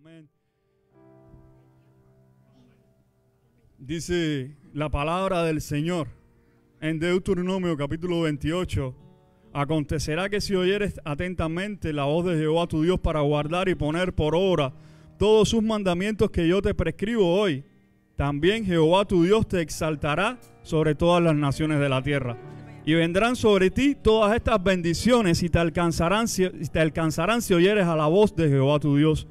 Amén. Dice la palabra del Señor en Deuteronomio capítulo 28. Acontecerá que si oyeres atentamente la voz de Jehová tu Dios para guardar y poner por obra todos sus mandamientos que yo te prescribo hoy, también Jehová tu Dios te exaltará sobre todas las naciones de la tierra. Y vendrán sobre ti todas estas bendiciones y te alcanzarán si oyeres a la voz de Jehová tu Dios.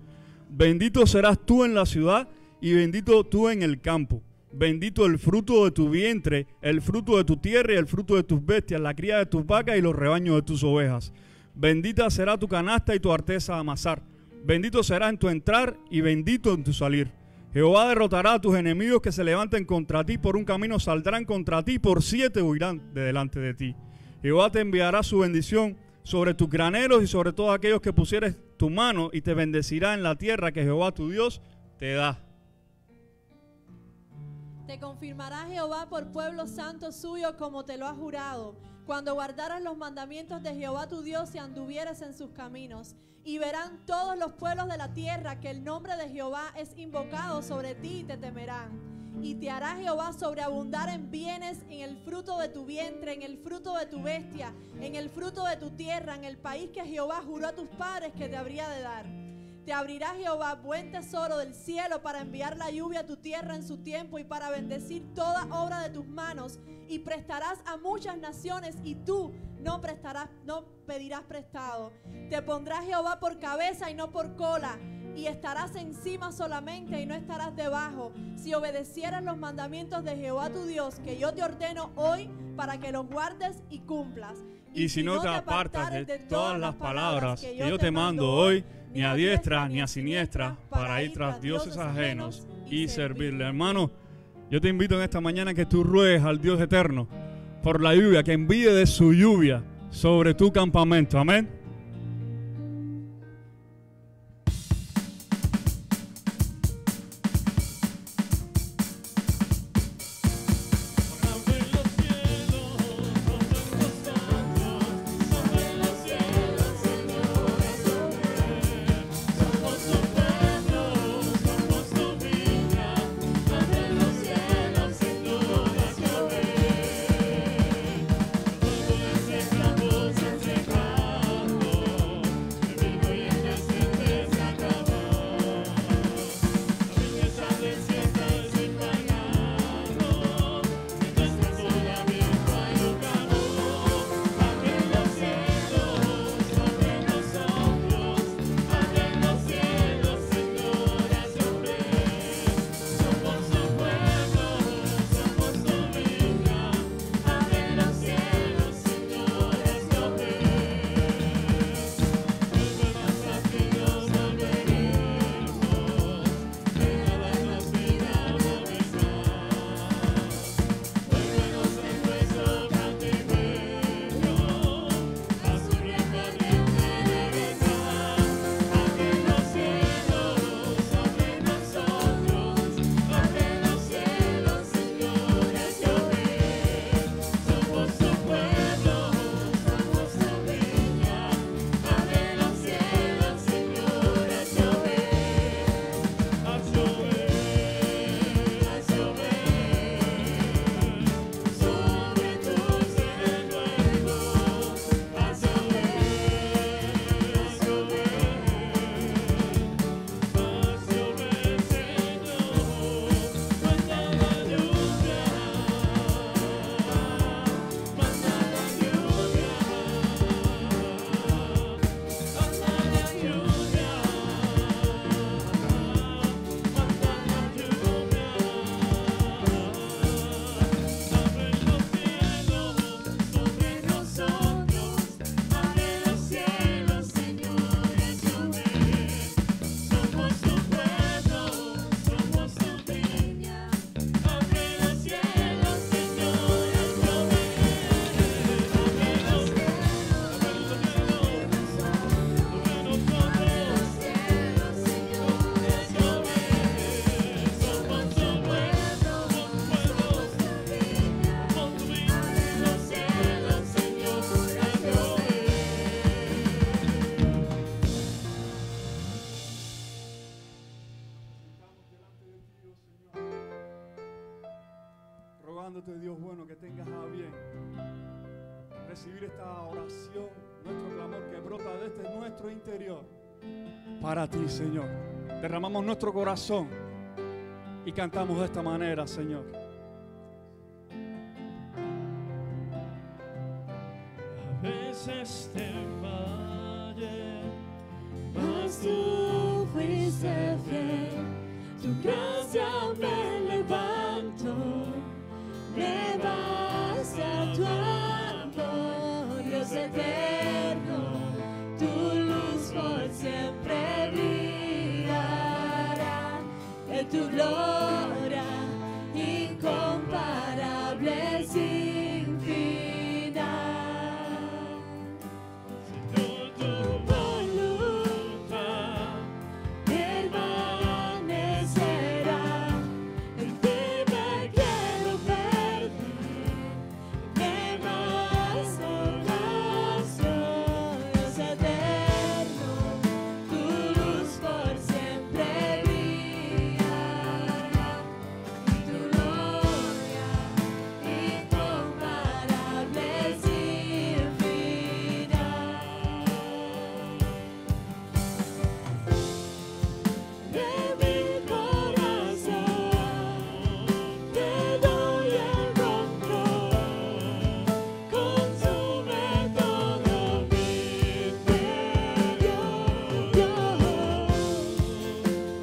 Bendito serás tú en la ciudad y bendito tú en el campo. Bendito el fruto de tu vientre, el fruto de tu tierra y el fruto de tus bestias, la cría de tus vacas y los rebaños de tus ovejas. Bendita será tu canasta y tu arteza a amasar. Bendito será en tu entrar y bendito en tu salir. Jehová derrotará a tus enemigos que se levanten contra ti, por un camino saldrán contra ti, por 7 huirán de delante de ti. Jehová te enviará su bendición sobre tus graneros y sobre todos aquellos que pusieres tu mano, y te bendecirá en la tierra que Jehová tu Dios te da. Te confirmará Jehová por pueblo santo suyo como te lo ha jurado, cuando guardaras los mandamientos de Jehová tu Dios y anduvieres en sus caminos. Y verán todos los pueblos de la tierra que el nombre de Jehová es invocado sobre ti y te temerán. Y te hará Jehová sobreabundar en bienes, en el fruto de tu vientre, en el fruto de tu bestia, en el fruto de tu tierra, en el país que Jehová juró a tus padres que te habría de dar. Te abrirá Jehová buen tesoro del cielo para enviar la lluvia a tu tierra en su tiempo y para bendecir toda obra de tus manos, y prestarás a muchas naciones y tú no pedirás prestado. Te pondrá Jehová por cabeza y no por cola, y estarás encima solamente y no estarás debajo, si obedecieras los mandamientos de Jehová tu Dios que yo te ordeno hoy para que los guardes y cumplas. Y si no te apartas de todas las palabras que yo te mando hoy, ni a diestra ni a siniestra, para ir tras dioses ajenos y servirle. Hermano, yo te invito en esta mañana que tú ruegues al Dios eterno por la lluvia, que envíe de su lluvia sobre tu campamento. Amén. rogándote, Dios bueno, que tengas a bien recibir esta oración, nuestro clamor que brota desde nuestro interior para ti, Señor. Derramamos nuestro corazón y cantamos de esta manera, Señor. A veces te fallé, mas tú fuiste fiel. Tu gracia me levanto, me basta tu amor, Dios eterno, tu luz por siempre brillará, en tu gloria incomparable sin final. Señor, tu voluntad permanecerá, en ti me quiero perder, me basta oración, Dios eterno, tu luz por siempre brillará, en tu gloria incomparable sin final. De mi corazón te doy el control, consume todo mi interior,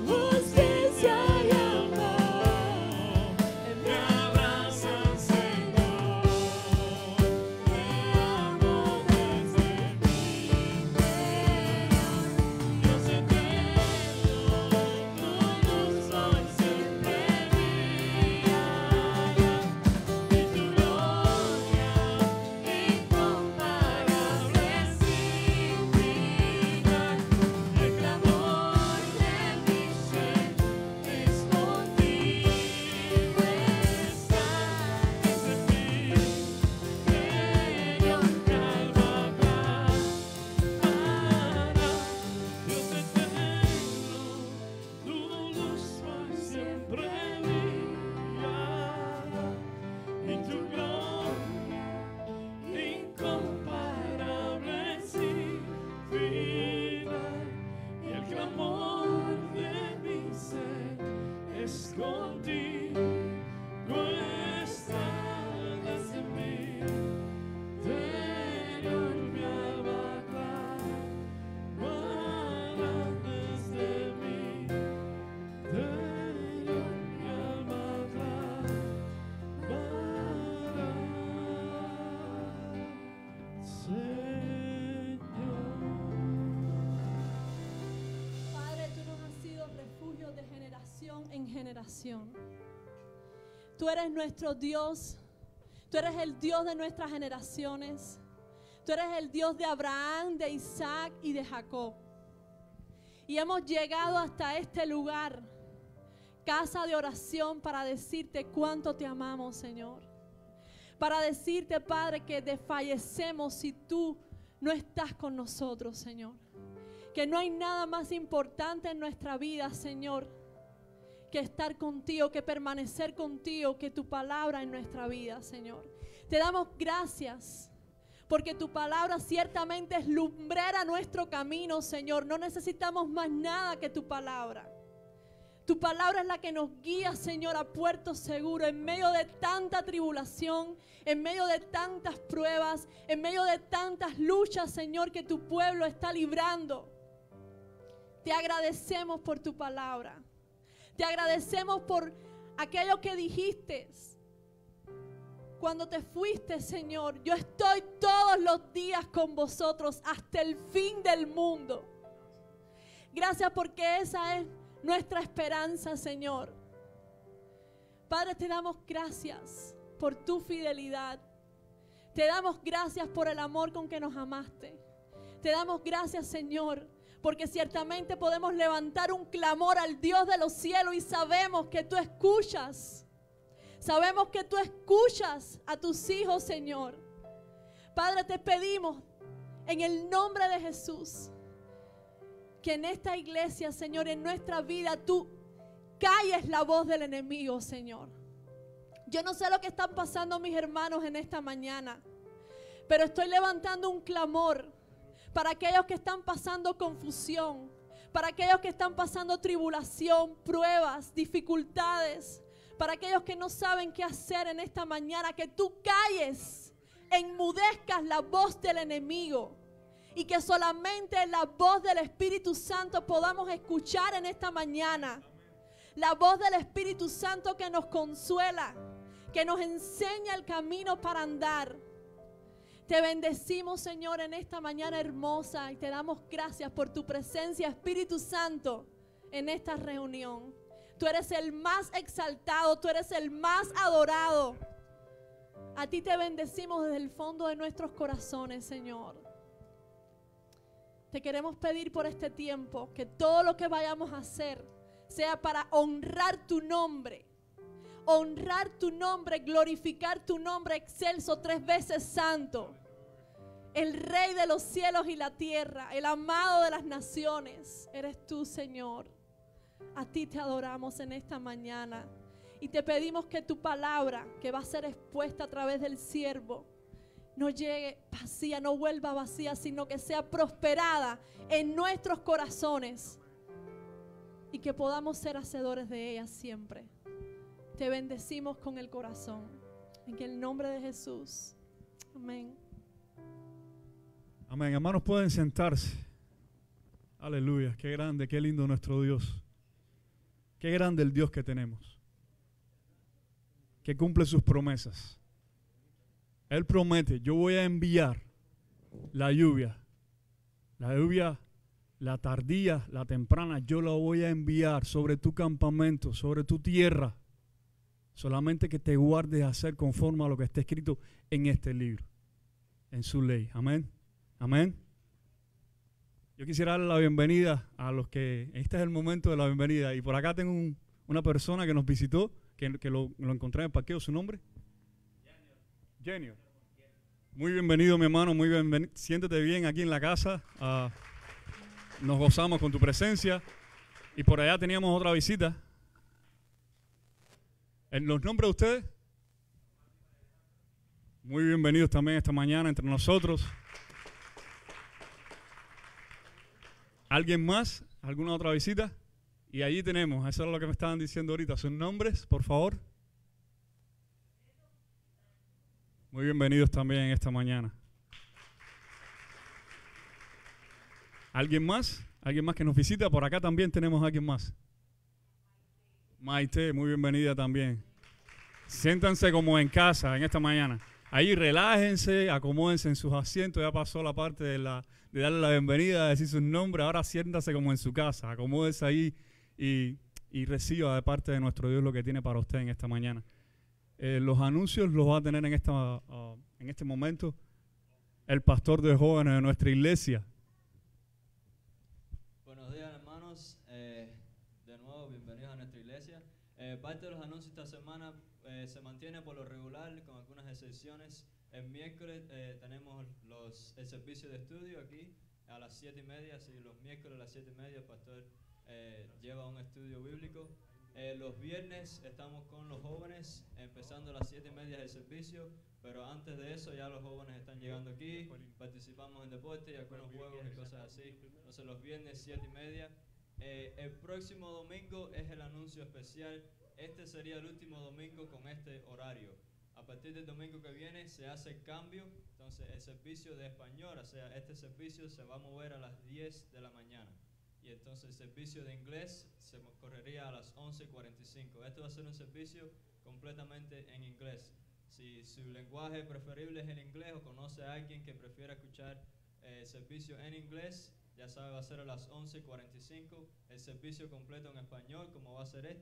justicia y amor me abrazan, Señor, te amo desde mi interior, Dios eterno, tu luz por siempre brillará, y tu gloria incomparable sin final. El clamor de mi ser es contigo está, desde ti, Señor, calma para, Dios eterno, tu luz por siempre brillará, y tu gloria incomparable sin final. Y el clamor de mi ser es contigo está, desde mi interior mi alma clama, desde mi interior mi alma clama, Señor. Padre, tú nos has sido refugio de generación en generación. Tú eres nuestro Dios. Tú eres el Dios de nuestras generaciones. Tú eres el Dios de Abraham, de Isaac y de Jacob. Y hemos llegado hasta este lugar, casa de oración, para decirte cuánto te amamos, Señor. Para decirte, Padre, que desfallecemos si tú no estás con nosotros, Señor. Que no hay nada más importante en nuestra vida, Señor, que estar contigo, que permanecer contigo, que tu palabra en nuestra vida, Señor. Te damos gracias porque tu palabra ciertamente es lumbrera nuestro camino, Señor. No necesitamos más nada que tu palabra. Tu palabra es la que nos guía, Señor, a puerto seguro en medio de tanta tribulación, en medio de tantas pruebas, en medio de tantas luchas, Señor, que tu pueblo está librando. Te agradecemos por tu palabra. Te agradecemos por aquello que dijiste cuando te fuiste, Señor. Yo estoy todos los días con vosotros hasta el fin del mundo. Gracias porque esa es nuestra esperanza, Señor. Padre, te damos gracias por tu fidelidad. Te damos gracias por el amor con que nos amaste. Te damos gracias, Señor, porque ciertamente podemos levantar un clamor al Dios de los cielos y sabemos que tú escuchas. Sabemos que tú escuchas a tus hijos, Señor. Padre, te pedimos en el nombre de Jesús que en esta iglesia, Señor, en nuestra vida, tú calles la voz del enemigo, Señor. Yo no sé lo que están pasando mis hermanos en esta mañana, pero estoy levantando un clamor para aquellos que están pasando confusión, para aquellos que están pasando tribulación, pruebas, dificultades, para aquellos que no saben qué hacer en esta mañana, que tú calles, enmudezcas la voz del enemigo y que solamente la voz del Espíritu Santo podamos escuchar en esta mañana. La voz del Espíritu Santo que nos consuela, que nos enseña el camino para andar. Te bendecimos, Señor, en esta mañana hermosa y te damos gracias por tu presencia, Espíritu Santo, en esta reunión. Tú eres el más exaltado, tú eres el más adorado. A ti te bendecimos desde el fondo de nuestros corazones, Señor. Te queremos pedir por este tiempo que todo lo que vayamos a hacer sea para honrar tu nombre, glorificar tu nombre excelso, 3 veces santo, el Rey de los cielos y la tierra, el amado de las naciones, eres tú, Señor. A ti te adoramos en esta mañana y te pedimos que tu palabra, que va a ser expuesta a través del siervo, no llegue vacía, no vuelva vacía, sino que sea prosperada en nuestros corazones y que podamos ser hacedores de ella siempre. Te bendecimos con el corazón. En el nombre de Jesús. Amén. Amén. Hermanos, pueden sentarse. Aleluya. Qué grande, qué lindo nuestro Dios. Qué grande el Dios que tenemos. Que cumple sus promesas. Él promete, yo voy a enviar la lluvia. La lluvia, la tardía, la temprana, yo la voy a enviar sobre tu campamento, sobre tu tierra. Solamente que te guardes a hacer conforme a lo que está escrito en este libro, en su ley. Amén. Amén. Yo quisiera darle la bienvenida a los que, este es el momento de la bienvenida. Y por acá tengo una persona que nos visitó, que lo encontré en el parqueo. ¿Su nombre? Junior. Muy bienvenido, mi hermano. Muy bienvenido. Siéntete bien aquí en la casa. Nos gozamos con tu presencia. Y por allá teníamos otra visita. ¿En los nombres de ustedes? Muy bienvenidos también esta mañana entre nosotros. ¿Alguien más? ¿Alguna otra visita? Y allí tenemos, eso es lo que me estaban diciendo ahorita, sus nombres, por favor. Muy bienvenidos también esta mañana. ¿Alguien más? ¿Alguien más que nos visita? Por acá también tenemos a alguien más. Maite, muy bienvenida también. Siéntanse como en casa en esta mañana. Ahí relájense, acomódense en sus asientos. Ya pasó la parte de darle la bienvenida, de decir sus nombres. Ahora siéntanse como en su casa. Acomódense ahí y reciba de parte de nuestro Dios lo que tiene para usted en esta mañana. Los anuncios los va a tener en este momento el pastor de jóvenes de nuestra iglesia. Buenos días, hermanos. De nuevo, bienvenidos a nuestra iglesia. Parte de los anuncios esta semana se mantiene por lo regular, con algunas excepciones. El miércoles tenemos el servicio de estudio aquí a las 7:30. Así los miércoles a las 7:30 el pastor lleva un estudio bíblico. Los viernes estamos con los jóvenes, empezando a las 7:30 el servicio, pero antes de eso ya los jóvenes están llegando aquí, participamos en deporte y algunos juegos y cosas así. Entonces los viernes 7:30. El próximo domingo es el anuncio especial. Este sería el último domingo con este horario. A partir del domingo que viene se hace el cambio. Entonces el servicio de español, o sea, este servicio se va a mover a las 10 de la mañana. Y entonces el servicio de inglés se correría a las 11:45. Esto va a ser un servicio completamente en inglés. Si su lenguaje preferible es el inglés o conoce a alguien que prefiera escuchar servicio en inglés, ya sabe, va a ser a las 11:45. El servicio completo en español, como va a ser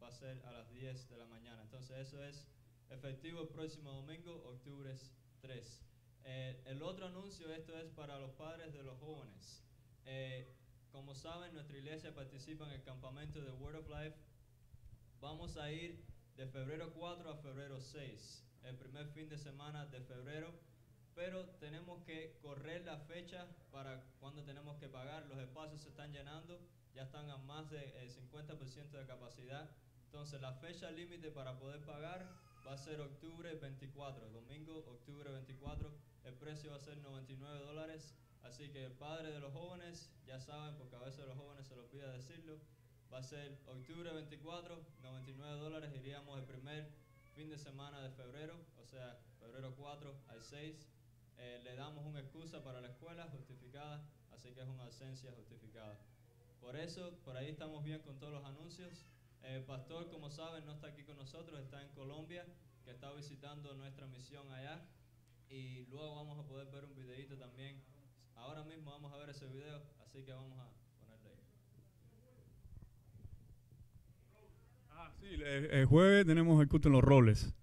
va a ser a las 10 de la mañana. Entonces eso es efectivo el próximo domingo, octubre 3. El otro anuncio, esto es para los padres de los jóvenes. Como saben, nuestra iglesia participa en el campamento de Word of Life. Vamos a ir de febrero 4 a febrero 6, el primer fin de semana de febrero, pero tenemos que correr la fecha para cuando tenemos que pagar. Los espacios se están llenando, ya están a más del 50% de capacidad. Entonces la fecha límite para poder pagar va a ser octubre 24, domingo, octubre 24. El precio va a ser $99. Así que padres de los jóvenes, ya saben, porque a veces los jóvenes se los olvida decirlo, va a ser octubre 24, $99. Iríamos el primer fin de semana de febrero, o sea, febrero 4 al 6. Le damos una excusa para la escuela justificada, así que es una ausencia justificada. Por eso, por ahí estamos bien con todos los anuncios. El pastor, como saben, no está aquí con nosotros, está en Colombia, que está visitando nuestra misión allá. Y luego vamos a poder ver un videito también. Ahora mismo vamos a ver ese video, así que vamos a ponerle ahí. Sí, el jueves tenemos el culto en los roles.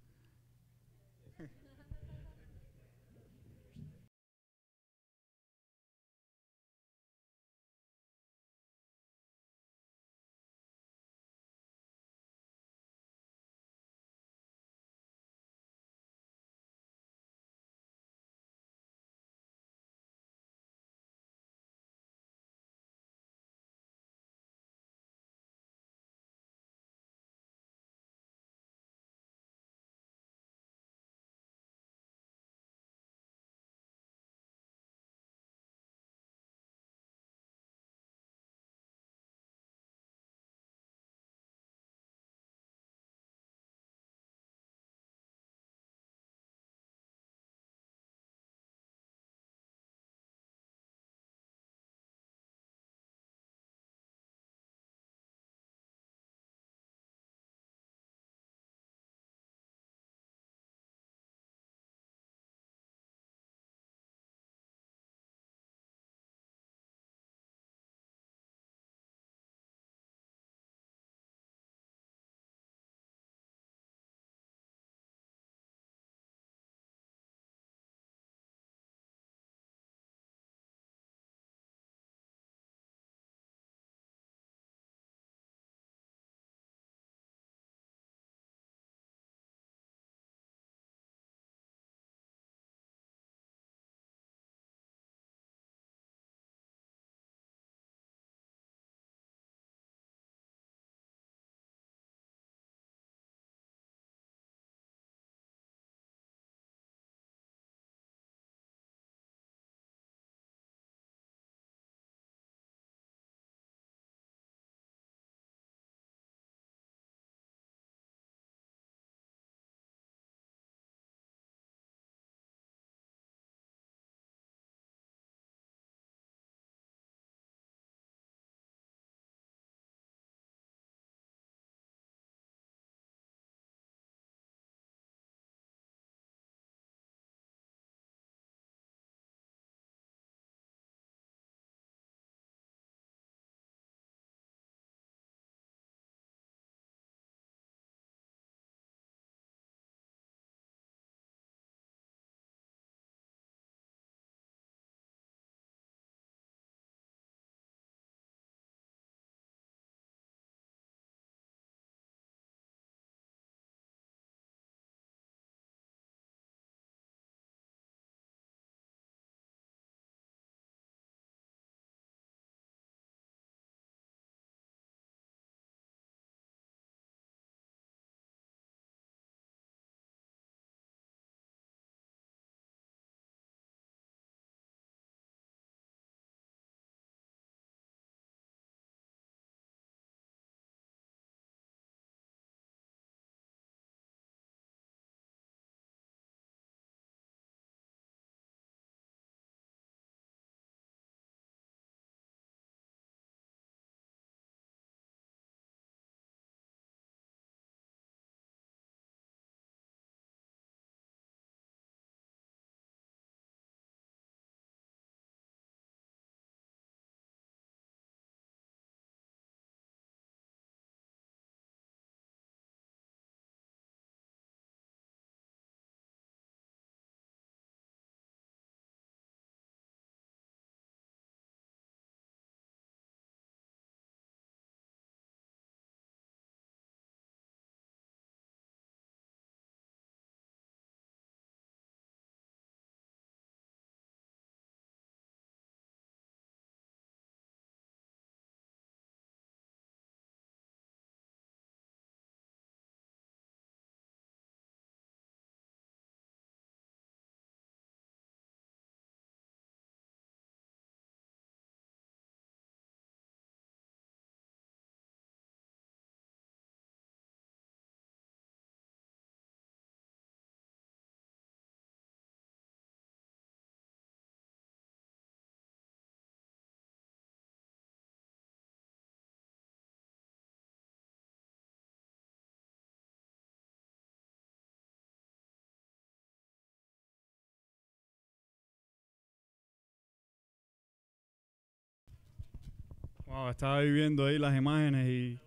Wow, estaba viviendo ahí las imágenes y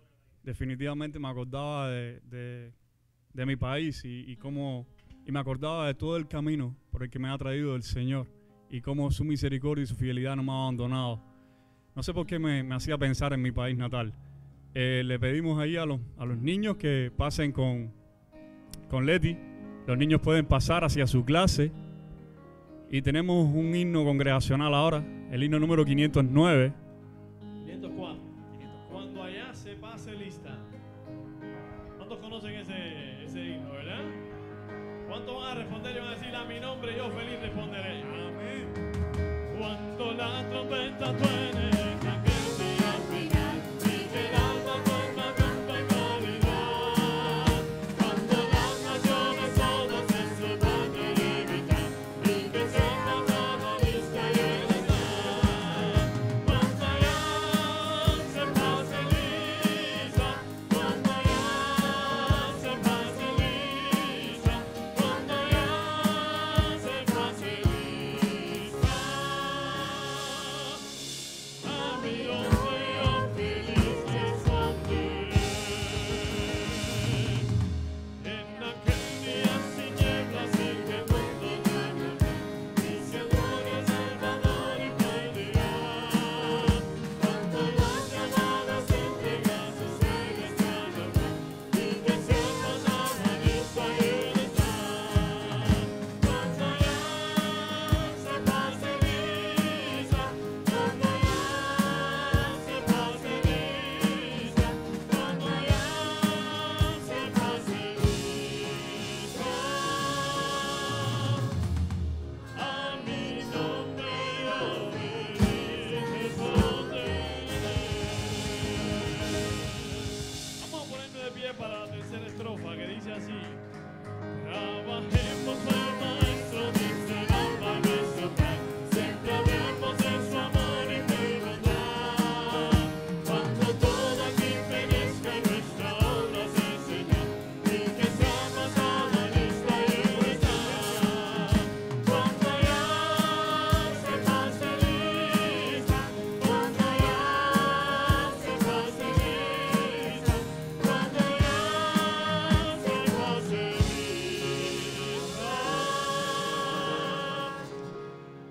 definitivamente me acordaba de mi país y me acordaba de todo el camino por el que me ha traído el Señor y cómo su misericordia y su fidelidad no me ha abandonado. No sé por qué me hacía pensar en mi país natal. Le pedimos ahí a los niños que pasen con Leti. Los niños pueden pasar hacia su clase y tenemos un himno congregacional ahora, el himno número 509. 504. Cuando allá se pase lista. ¿Cuántos conocen ese himno, verdad? ¿Cuántos van a responder y van a decir a mi nombre yo feliz responderé? Amén. Cuando la trompeta suene, que aquel día final y que el alma vuelva con claridad. Cuando las naciones todas en su patria libertad y que sepa toda lista y verdad. Cuando allá se pase lista, cuando allá se pase lista, cuando allá se pase lista. A mi hombre yo feliz responderé. En aquel día sin nieblas y que el mundo temerá, mi Señor es Salvador y peleará. Cuando las llamadas entregas sus celestial verdad y que sepas a la lista y verdad. Cuando allá se pase lista, cuando allá se pase lista, cuando allá se pase lista. A mi nombre yo feliz responderé. Vamos a ponernos de pie para la tercera estrofa que dice así. Trabajemos al maestro, dice el alma nuestro pan, siempre hablemos de su amor y de bondad. Cuando todo aquí perezca y nuestra obra se enseña, y que seamos a la lista y verdad. Cuando allá se pase lista, cuando allá se pase lista, cuando allá se pase lista.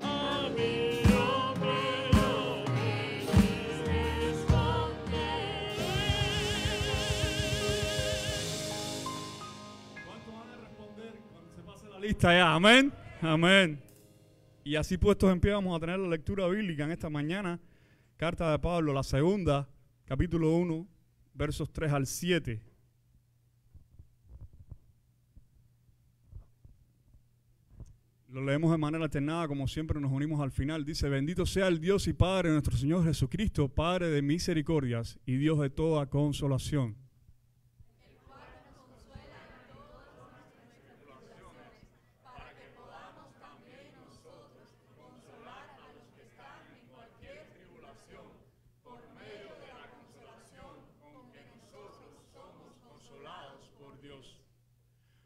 A mi nombre yo feliz responderé. ¿Cuántos van a responder cuando se pase la lista ya? Amén. Amén. Y así puestos en pie vamos a tener la lectura bíblica en esta mañana. Carta de Pablo, la segunda, capítulo 1, versos 3 al 7. Lo leemos de manera alternada, como siempre nos unimos al final. Dice: bendito sea el Dios y Padre de nuestro Señor Jesucristo, Padre de misericordias y Dios de toda consolación.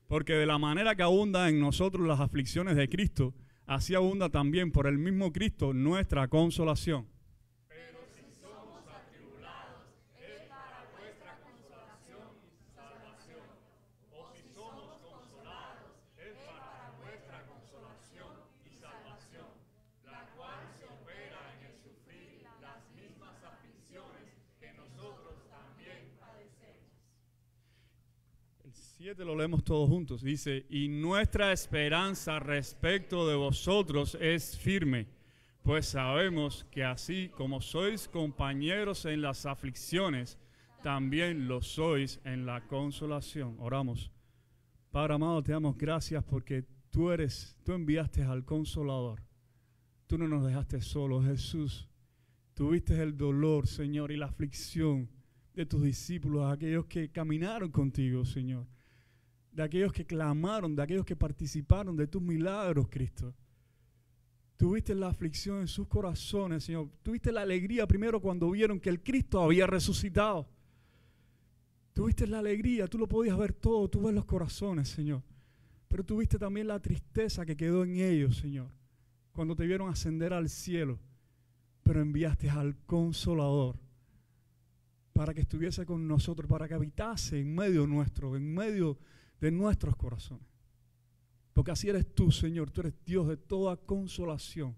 Porque de la manera que abunda en nosotros las aflicciones de Cristo, así abunda también por el mismo Cristo nuestra consolación. Pero si somos atribulados, es para vuestra consolación y salvación. O si somos consolados, es para vuestra consolación y salvación, la cual se opera en el sufrir las mismas aflicciones que nosotros también padecemos. El 7 lo leemos todos juntos. Dice: y nuestra esperanza respecto de vosotros es firme, pues sabemos que así como sois compañeros en las aflicciones, también lo sois en la consolación. Oramos. Padre amado, te damos gracias porque tú enviaste al Consolador. Tú no nos dejaste solos, Jesús. Tuviste el dolor, Señor, y la aflicción de tus discípulos, aquellos que caminaron contigo, Señor, de aquellos que clamaron, de aquellos que participaron de tus milagros, Cristo. Tuviste la aflicción en sus corazones, Señor. Tuviste la alegría primero cuando vieron que el Cristo había resucitado. Tuviste la alegría, tú lo podías ver todo, tú ves los corazones, Señor. Pero tuviste también la tristeza que quedó en ellos, Señor, cuando te vieron ascender al cielo. Pero enviaste al Consolador, para que estuviese con nosotros, para que habitase en medio nuestro, en medio de nuestros corazones. Porque así eres tú, Señor. Tú eres Dios de toda consolación.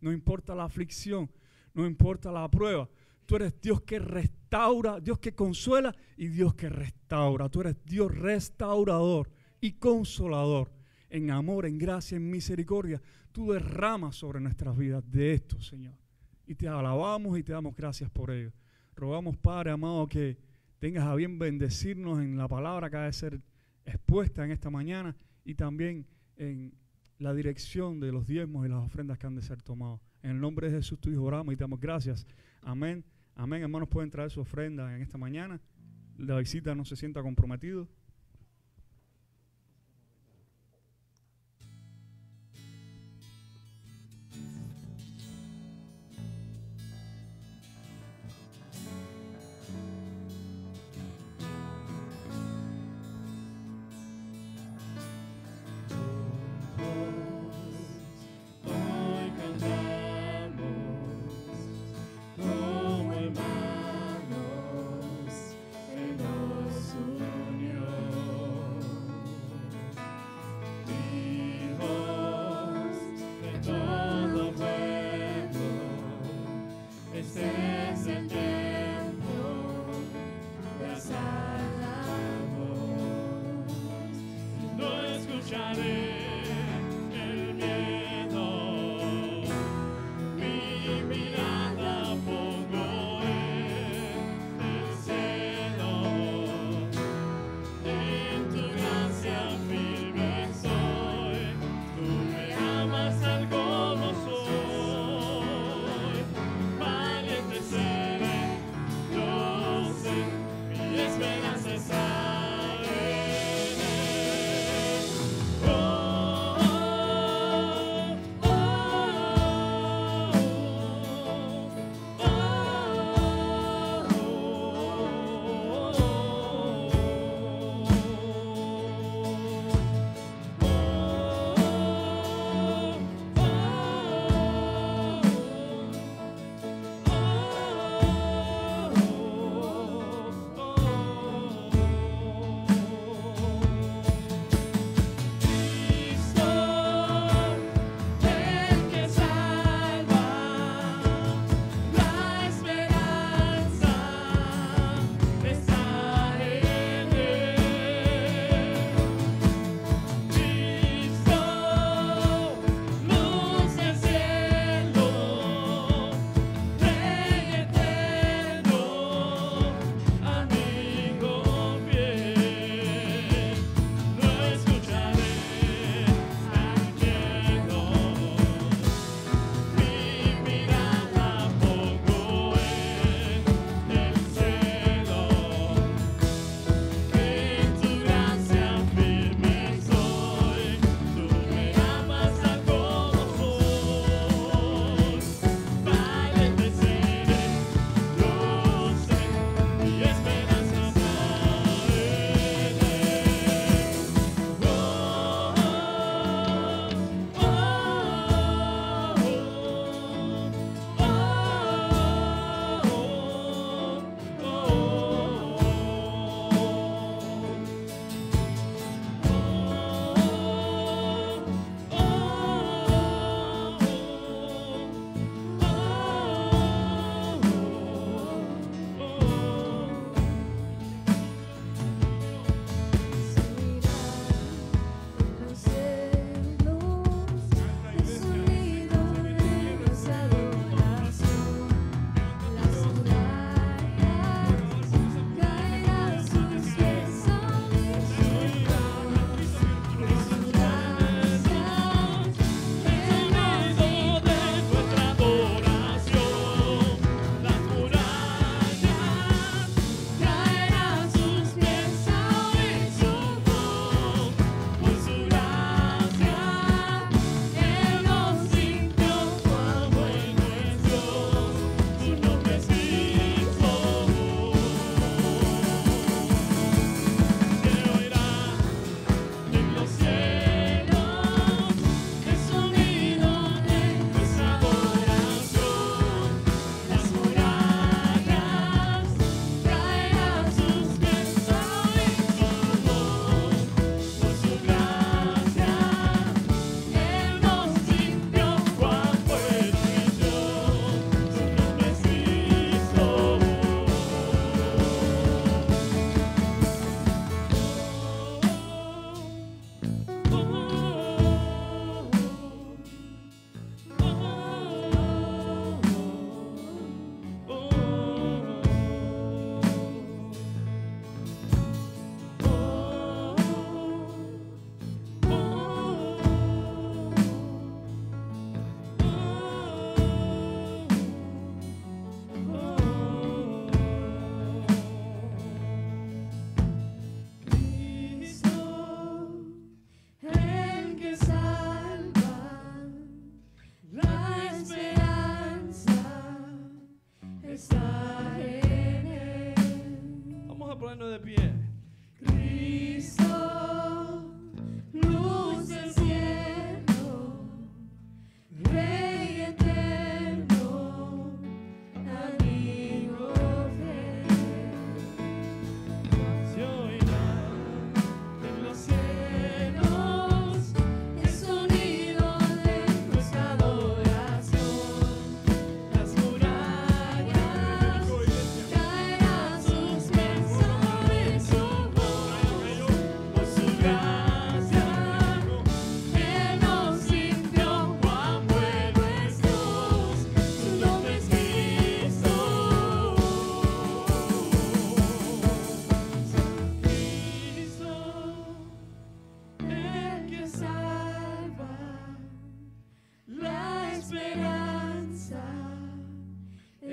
No importa la aflicción, no importa la prueba. Tú eres Dios que restaura, Dios que consuela y Dios que restaura. Tú eres Dios restaurador y consolador. En amor, en gracia, en misericordia. Tú derramas sobre nuestras vidas de esto, Señor. Y te alabamos y te damos gracias por ello. Rogamos, Padre amado, que tengas a bien bendecirnos en la palabra que ha de ser expuesta en esta mañana y también en la dirección de los diezmos y las ofrendas que han de ser tomados. En el nombre de Jesús, tu Hijo, oramos y te damos gracias. Amén. Amén. Hermanos, pueden traer su ofrenda en esta mañana. La visita no se sienta comprometido. Hoy cantamos como hermanos, Él nos unió.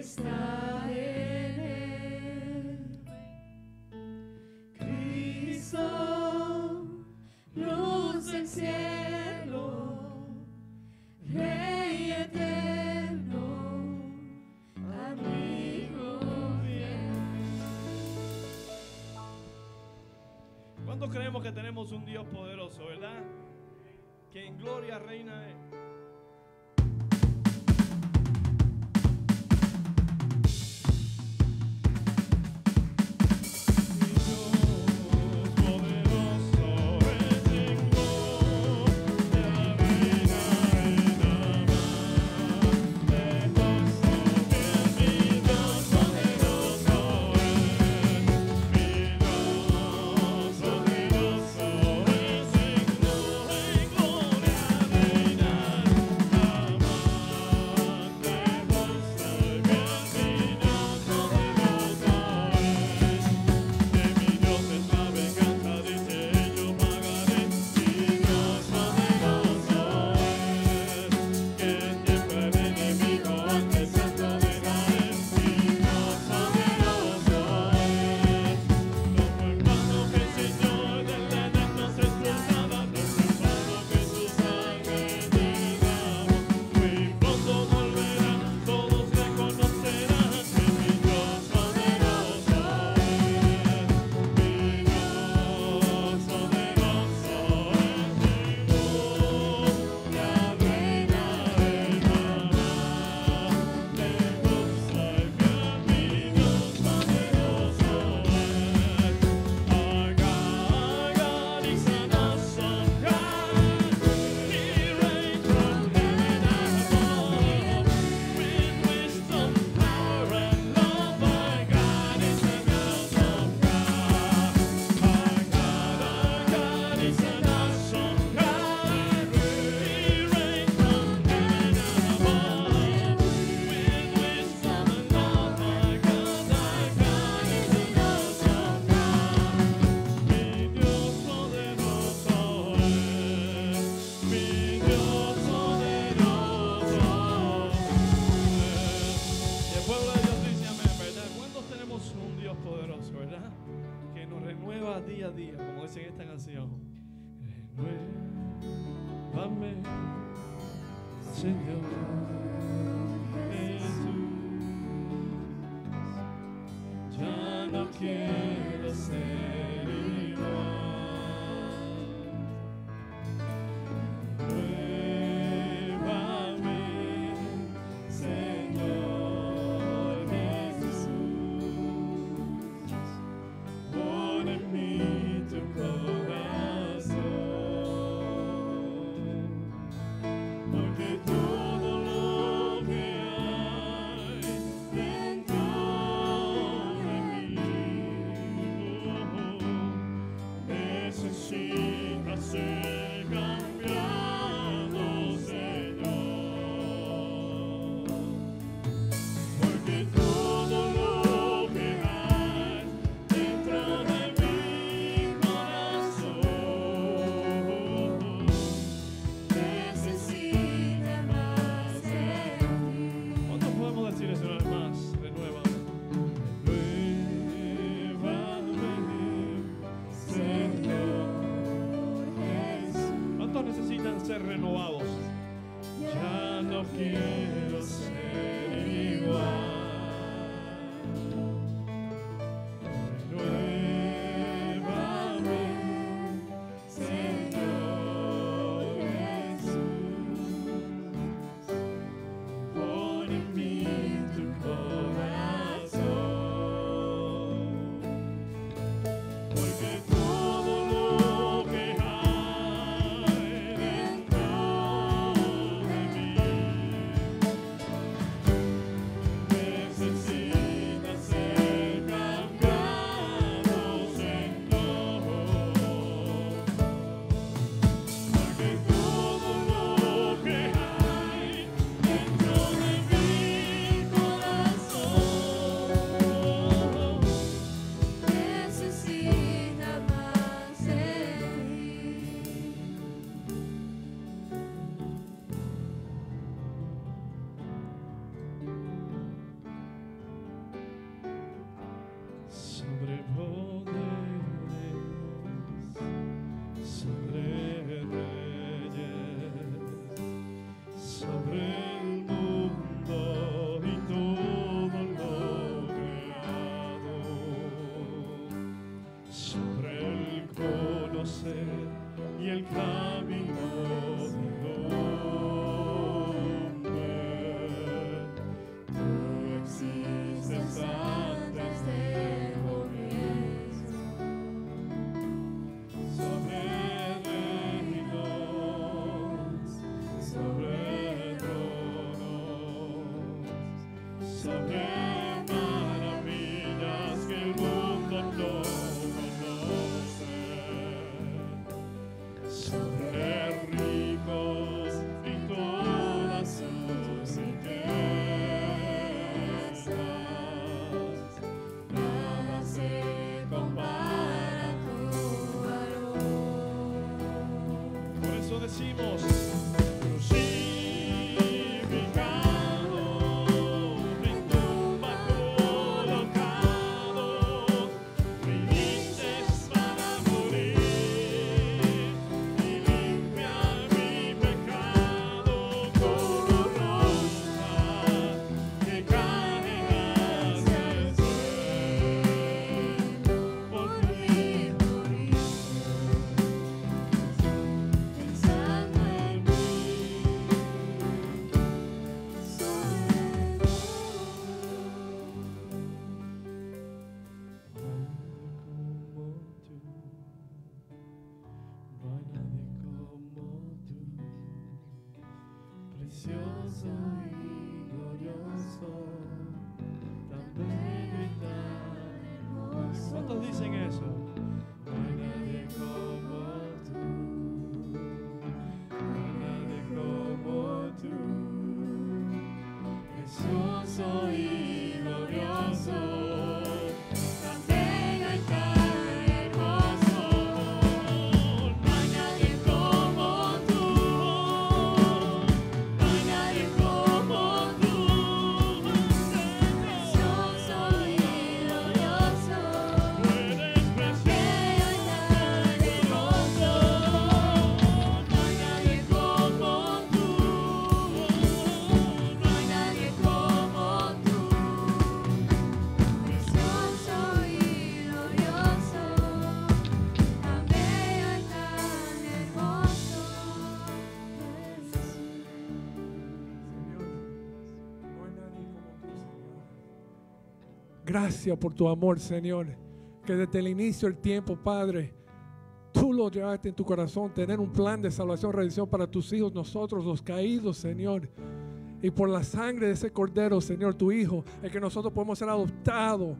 está en él. Cristo, luz del cielo, Rey eterno, amigo fiel. ¿Cuántos creemos que tenemos un Dios poderoso, verdad? Que en gloria reina Él. Día a día, como dice en esta canción. Renuévame, Señor Jesús. Ya no quiero ser igual. Renuévame, Señor Jesús. Pon en mí tu corazón, porque todo lo que hay dentro de mí necesita ser cambiado, Señor, porque todo lo que hay dentro de mi corazón necesita más de ti. ¿Cuántos podemos decir eso una vez más? Renuévame. Renuévame, Señor Jesús. ¿Cuántos necesitan ser renovados? Ya no quiero ser igual. Renuévame, Señor Jesús. Pon en mí tu corazón, porque todo lo que hay dentro de mí sobre maravillas que el mundo no conoce, sobre ricos y todas sus riquezas, nada se compara a tu valor. Por eso decimos, precioso y glorioso, tan bello y tan hermoso. ¿Cuántos dicen eso? No hay nadie como tú, no hay nadie como tú, precioso y glorioso. Gracias por tu amor, Señor, que desde el inicio del tiempo, Padre, tú lo llevaste en tu corazón, tener un plan de salvación, redención para tus hijos, nosotros los caídos, Señor. Y por la sangre de ese Cordero, Señor, tu Hijo, es que nosotros podemos ser adoptados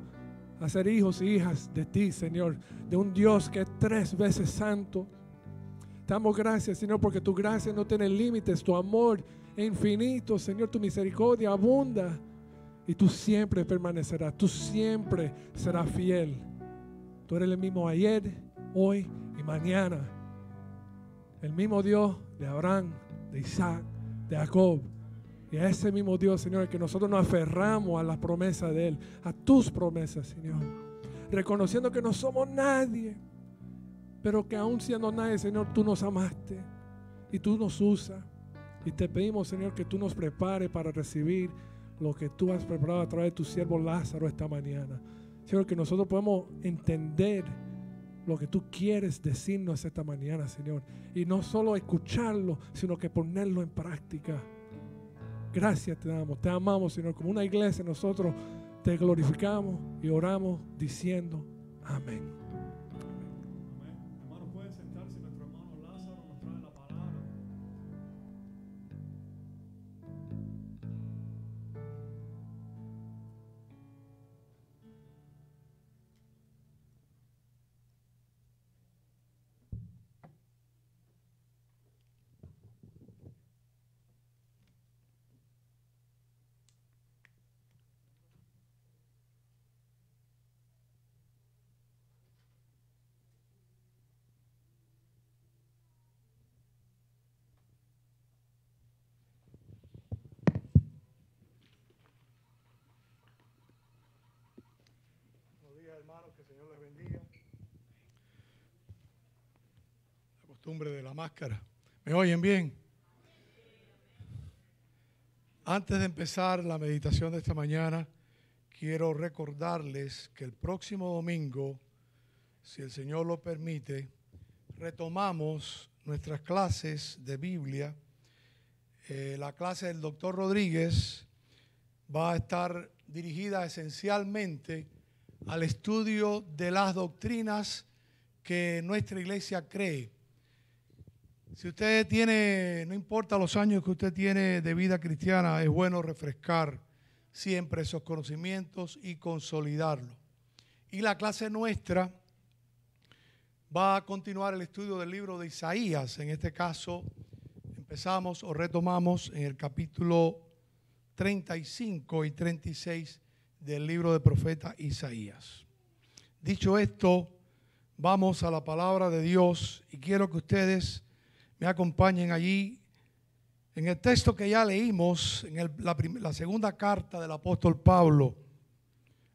a ser hijos y hijas de ti, Señor, de un Dios que es 3 veces santo. Te damos gracias, Señor, porque tu gracia no tiene límites, tu amor es infinito, Señor, tu misericordia abunda. Y tú siempre permanecerás, tú siempre serás fiel. Tú eres el mismo ayer, hoy y mañana. El mismo Dios de Abraham, de Isaac, de Jacob. Y a ese mismo Dios, Señor, que nosotros nos aferramos a las promesas de Él, a tus promesas, Señor. Reconociendo que no somos nadie, pero que aún siendo nadie, Señor, tú nos amaste y tú nos usas. Y te pedimos, Señor, que tú nos prepares para recibir lo que tú has preparado a través de tu siervo Lázaro esta mañana. Señor, que nosotros podamos entender lo que tú quieres decirnos esta mañana, Señor. Y no solo escucharlo, sino que ponerlo en práctica. Gracias te damos, te amamos, Señor. Como una iglesia nosotros te glorificamos y oramos diciendo amén. Hermanos, pueden sentarse. Nuestro hermano Lázaro nos trae la palabra. Hermanos, que el Señor les bendiga. La costumbre de la máscara. ¿Me oyen bien? Antes de empezar la meditación de esta mañana, quiero recordarles que el próximo domingo, si el Señor lo permite, retomamos nuestras clases de Biblia. La clase del doctor Rodríguez va a estar dirigida esencialmente al estudio de las doctrinas que nuestra iglesia cree. Si usted tiene, no importa los años que usted tiene de vida cristiana, es bueno refrescar siempre esos conocimientos y consolidarlos. Y la clase nuestra va a continuar el estudio del libro de Isaías. En este caso empezamos o retomamos en el capítulo 35 y 36 del libro del profeta Isaías. Dicho esto, vamos a la palabra de Dios y quiero que ustedes me acompañen allí en el texto que ya leímos, en la segunda carta del apóstol Pablo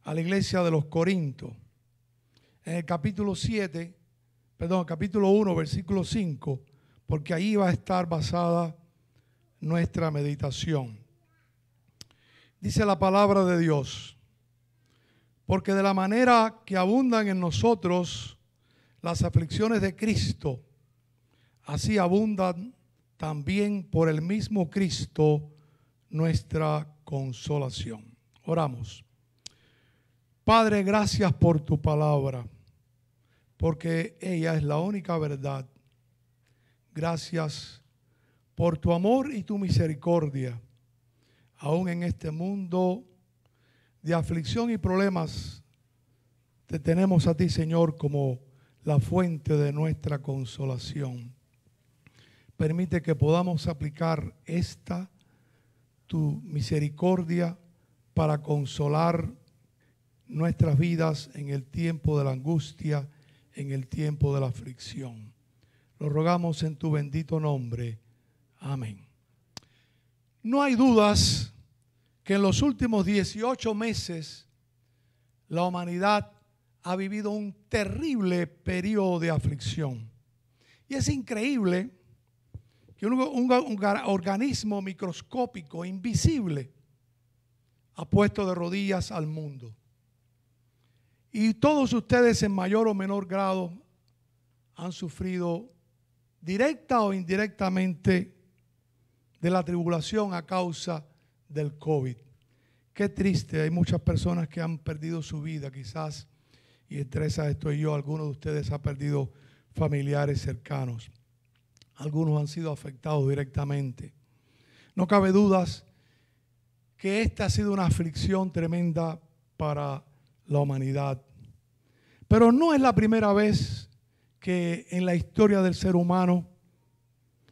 a la iglesia de los Corintios, en el capítulo 1, versículo 5, porque ahí va a estar basada nuestra meditación. Dice la palabra de Dios: porque de la manera que abundan en nosotros las aflicciones de Cristo, así abundan también por el mismo Cristo nuestra consolación. Oramos. Padre, gracias por tu palabra, porque ella es la única verdad. Gracias por tu amor y tu misericordia, aún en este mundo de aflicción y problemas. Te tenemos a ti, Señor, como la fuente de nuestra consolación. Permite que podamos aplicar tu misericordia para consolar nuestras vidas en el tiempo de la angustia, en el tiempo de la aflicción. Lo rogamos en tu bendito nombre. Amén. No hay dudas que en los últimos 18 meses la humanidad ha vivido un terrible periodo de aflicción. Y es increíble que un organismo microscópico, invisible, ha puesto de rodillas al mundo. Y todos ustedes en mayor o menor grado han sufrido directa o indirectamente de la tribulación a causa del COVID. Qué triste, hay muchas personas que han perdido su vida quizás, y entre esas estoy yo. Algunos de ustedes han perdido familiares cercanos. Algunos han sido afectados directamente. No cabe dudas que esta ha sido una aflicción tremenda para la humanidad. Pero no es la primera vez que en la historia del ser humano,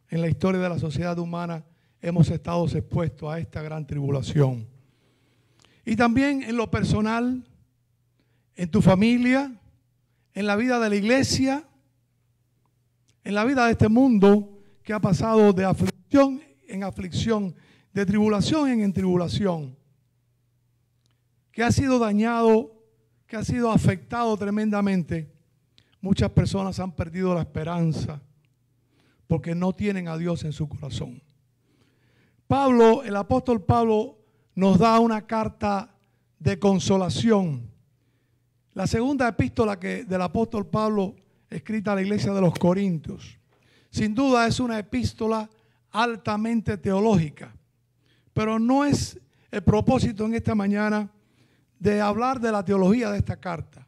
en la historia de la sociedad humana, hemos estado expuestos a esta gran tribulación. Y también en lo personal, en tu familia, en la vida de la iglesia, en la vida de este mundo que ha pasado de aflicción en aflicción, de tribulación en tribulación, que ha sido dañado, que ha sido afectado tremendamente. Muchas personas han perdido la esperanza porque no tienen a Dios en su corazón. Pablo, el apóstol Pablo, nos da una carta de consolación. La segunda epístola del apóstol Pablo, escrita a la iglesia de los Corintios, sin duda es una epístola altamente teológica, pero no es el propósito en esta mañana de hablar de la teología de esta carta,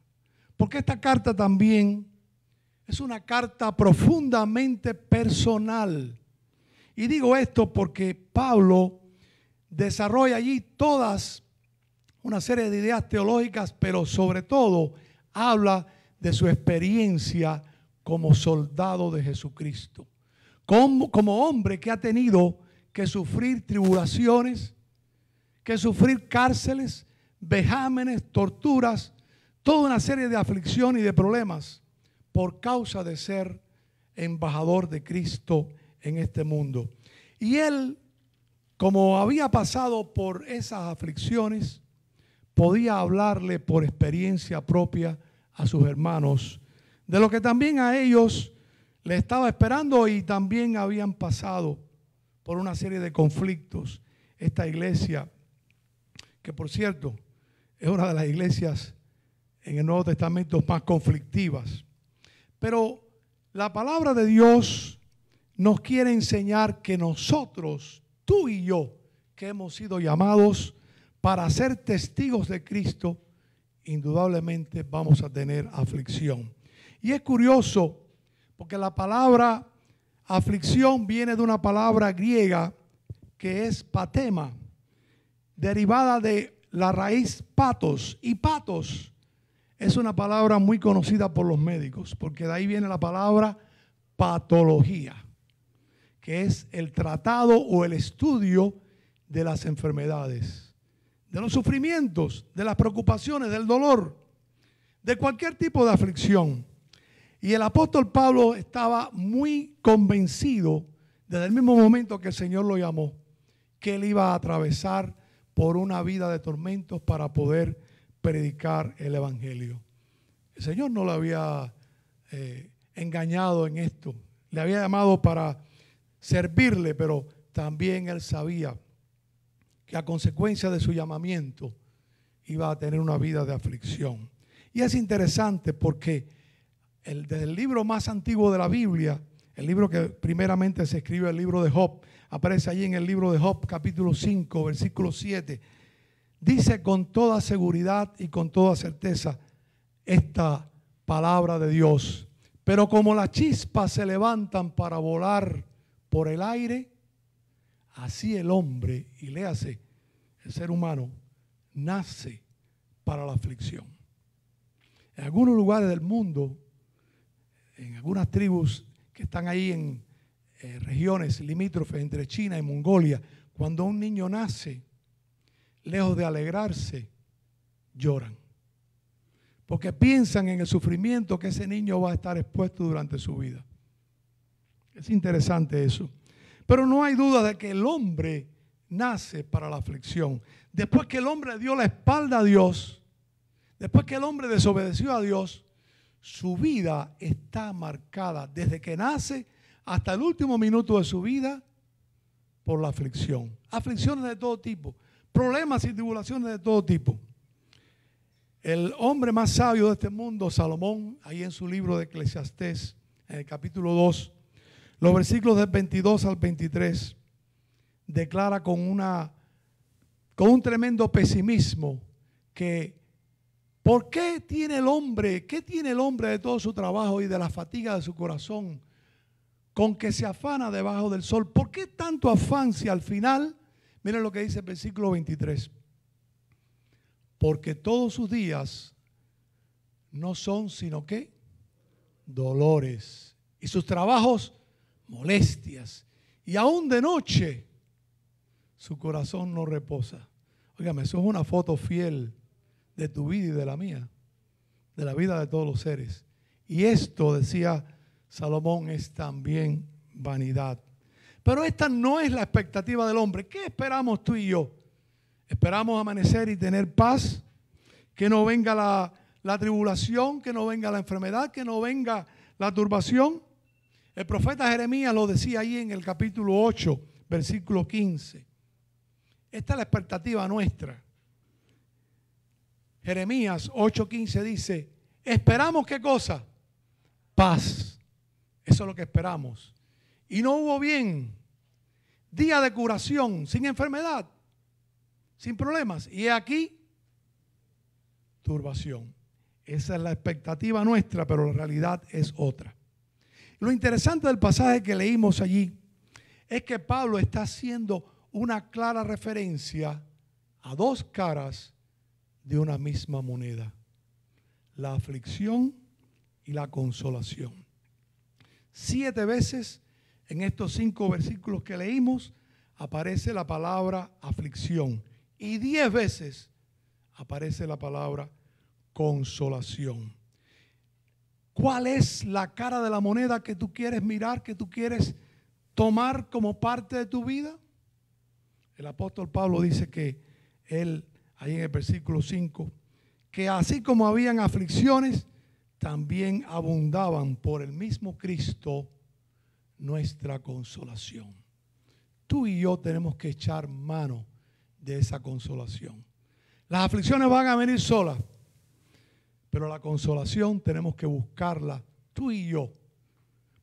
porque esta carta también es una carta profundamente personal. Y digo esto porque Pablo desarrolla allí todas una serie de ideas teológicas, pero sobre todo habla de su experiencia como soldado de Jesucristo, como hombre que ha tenido que sufrir tribulaciones, que sufrir cárceles, vejámenes, torturas, toda una serie de aflicción y de problemas por causa de ser embajador de Cristo en este mundo. Y él, como había pasado por esas aflicciones, podía hablarle por experiencia propia a sus hermanos de lo que también a ellos le estaba esperando, y también habían pasado por una serie de conflictos. Esta iglesia, que por cierto es una de las iglesias en el Nuevo Testamento más conflictivas, pero la palabra de Dios nos quiere enseñar que nosotros, tú y yo, que hemos sido llamados para ser testigos de Cristo, indudablemente vamos a tener aflicción. Y es curioso porque la palabra aflicción viene de una palabra griega que es patema. derivada de la raíz patos. Y patos es una palabra muy conocida por los médicos, porque de ahí viene la palabra patología, que es el tratado o el estudio de las enfermedades, de los sufrimientos, de las preocupaciones, del dolor, de cualquier tipo de aflicción. Y el apóstol Pablo estaba muy convencido desde el mismo momento que el Señor lo llamó, que él iba a atravesar por una vida de tormentos para poder predicar el evangelio. El Señor no lo había engañado en esto, le había llamado para servirle, pero también él sabía que a consecuencia de su llamamiento iba a tener una vida de aflicción. Y es interesante porque desde el libro más antiguo de la Biblia, el libro que primeramente se escribe, el libro de Job, aparece allí en el libro de Job, capítulo 5, versículo 7, dice con toda seguridad y con toda certeza esta palabra de Dios: pero como las chispas se levantan para volar por el aire, así el hombre, y léase, el ser humano, nace para la aflicción. En algunos lugares del mundo, en algunas tribus que están ahí en regiones limítrofes entre China y Mongolia, cuando un niño nace, lejos de alegrarse, lloran. Porque piensan en el sufrimiento que ese niño va a estar expuesto durante su vida. Es interesante eso. Pero no hay duda de que el hombre nace para la aflicción. Después que el hombre dio la espalda a Dios, después que el hombre desobedeció a Dios, su vida está marcada desde que nace hasta el último minuto de su vida por la aflicción. Aflicciones de todo tipo, problemas y tribulaciones de todo tipo. El hombre más sabio de este mundo, Salomón, ahí en su libro de Eclesiastés, en el capítulo 2, los versículos del 22 al 23, declara con un tremendo pesimismo que ¿por qué tiene el hombre, qué tiene el hombre de todo su trabajo y de la fatiga de su corazón con que se afana debajo del sol? ¿Por qué tanto afán si al final, miren lo que dice el versículo 23, porque todos sus días no son sino ¿qué? Dolores, y sus trabajos molestias, y aún de noche su corazón no reposa. Óigame, eso es una foto fiel de tu vida y de la mía, de la vida de todos los seres. Y esto, decía Salomón, es también vanidad. Pero esta no es la expectativa del hombre. ¿Qué esperamos tú y yo? ¿Esperamos amanecer y tener paz? Que no venga la tribulación, que no venga la enfermedad, que no venga la turbación. El profeta Jeremías lo decía ahí en el capítulo 8, versículo 15. Esta es la expectativa nuestra. Jeremías 8:15 dice, esperamos ¿qué cosa? Paz. Eso es lo que esperamos. Y no hubo bien. Día de curación, sin enfermedad, sin problemas. Y aquí, turbación. Esa es la expectativa nuestra, pero la realidad es otra. Lo interesante del pasaje que leímos allí es que Pablo está haciendo una clara referencia a dos caras de una misma moneda: la aflicción y la consolación. 7 veces en estos 5 versículos que leímos aparece la palabra aflicción y 10 veces aparece la palabra consolación. ¿Cuál es la cara de la moneda que tú quieres mirar, que tú quieres tomar como parte de tu vida? El apóstol Pablo dice que él, ahí en el versículo 5, que así como habían aflicciones, también abundaban por el mismo Cristo nuestra consolación. Tú y yo tenemos que echar mano de esa consolación. Las aflicciones van a venir solas, pero la consolación tenemos que buscarla tú y yo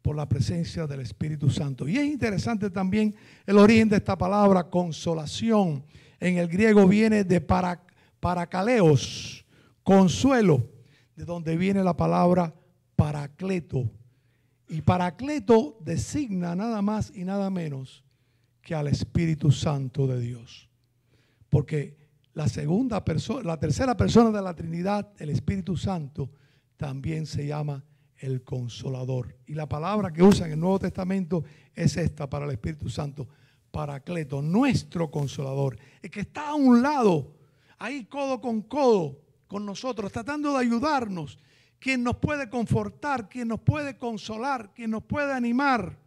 por la presencia del Espíritu Santo. Y es interesante también el origen de esta palabra consolación. En el griego viene de parakaleos, consuelo, de donde viene la palabra paracleto. Y paracleto designa nada más y nada menos que al Espíritu Santo de Dios. Porque la tercera persona de la Trinidad, el Espíritu Santo, también se llama el Consolador. Y la palabra que usa en el Nuevo Testamento es esta para el Espíritu Santo: Paracleto, nuestro Consolador. El que está a un lado, ahí codo con nosotros, tratando de ayudarnos. Quien nos puede confortar, quien nos puede consolar, quien nos puede animar.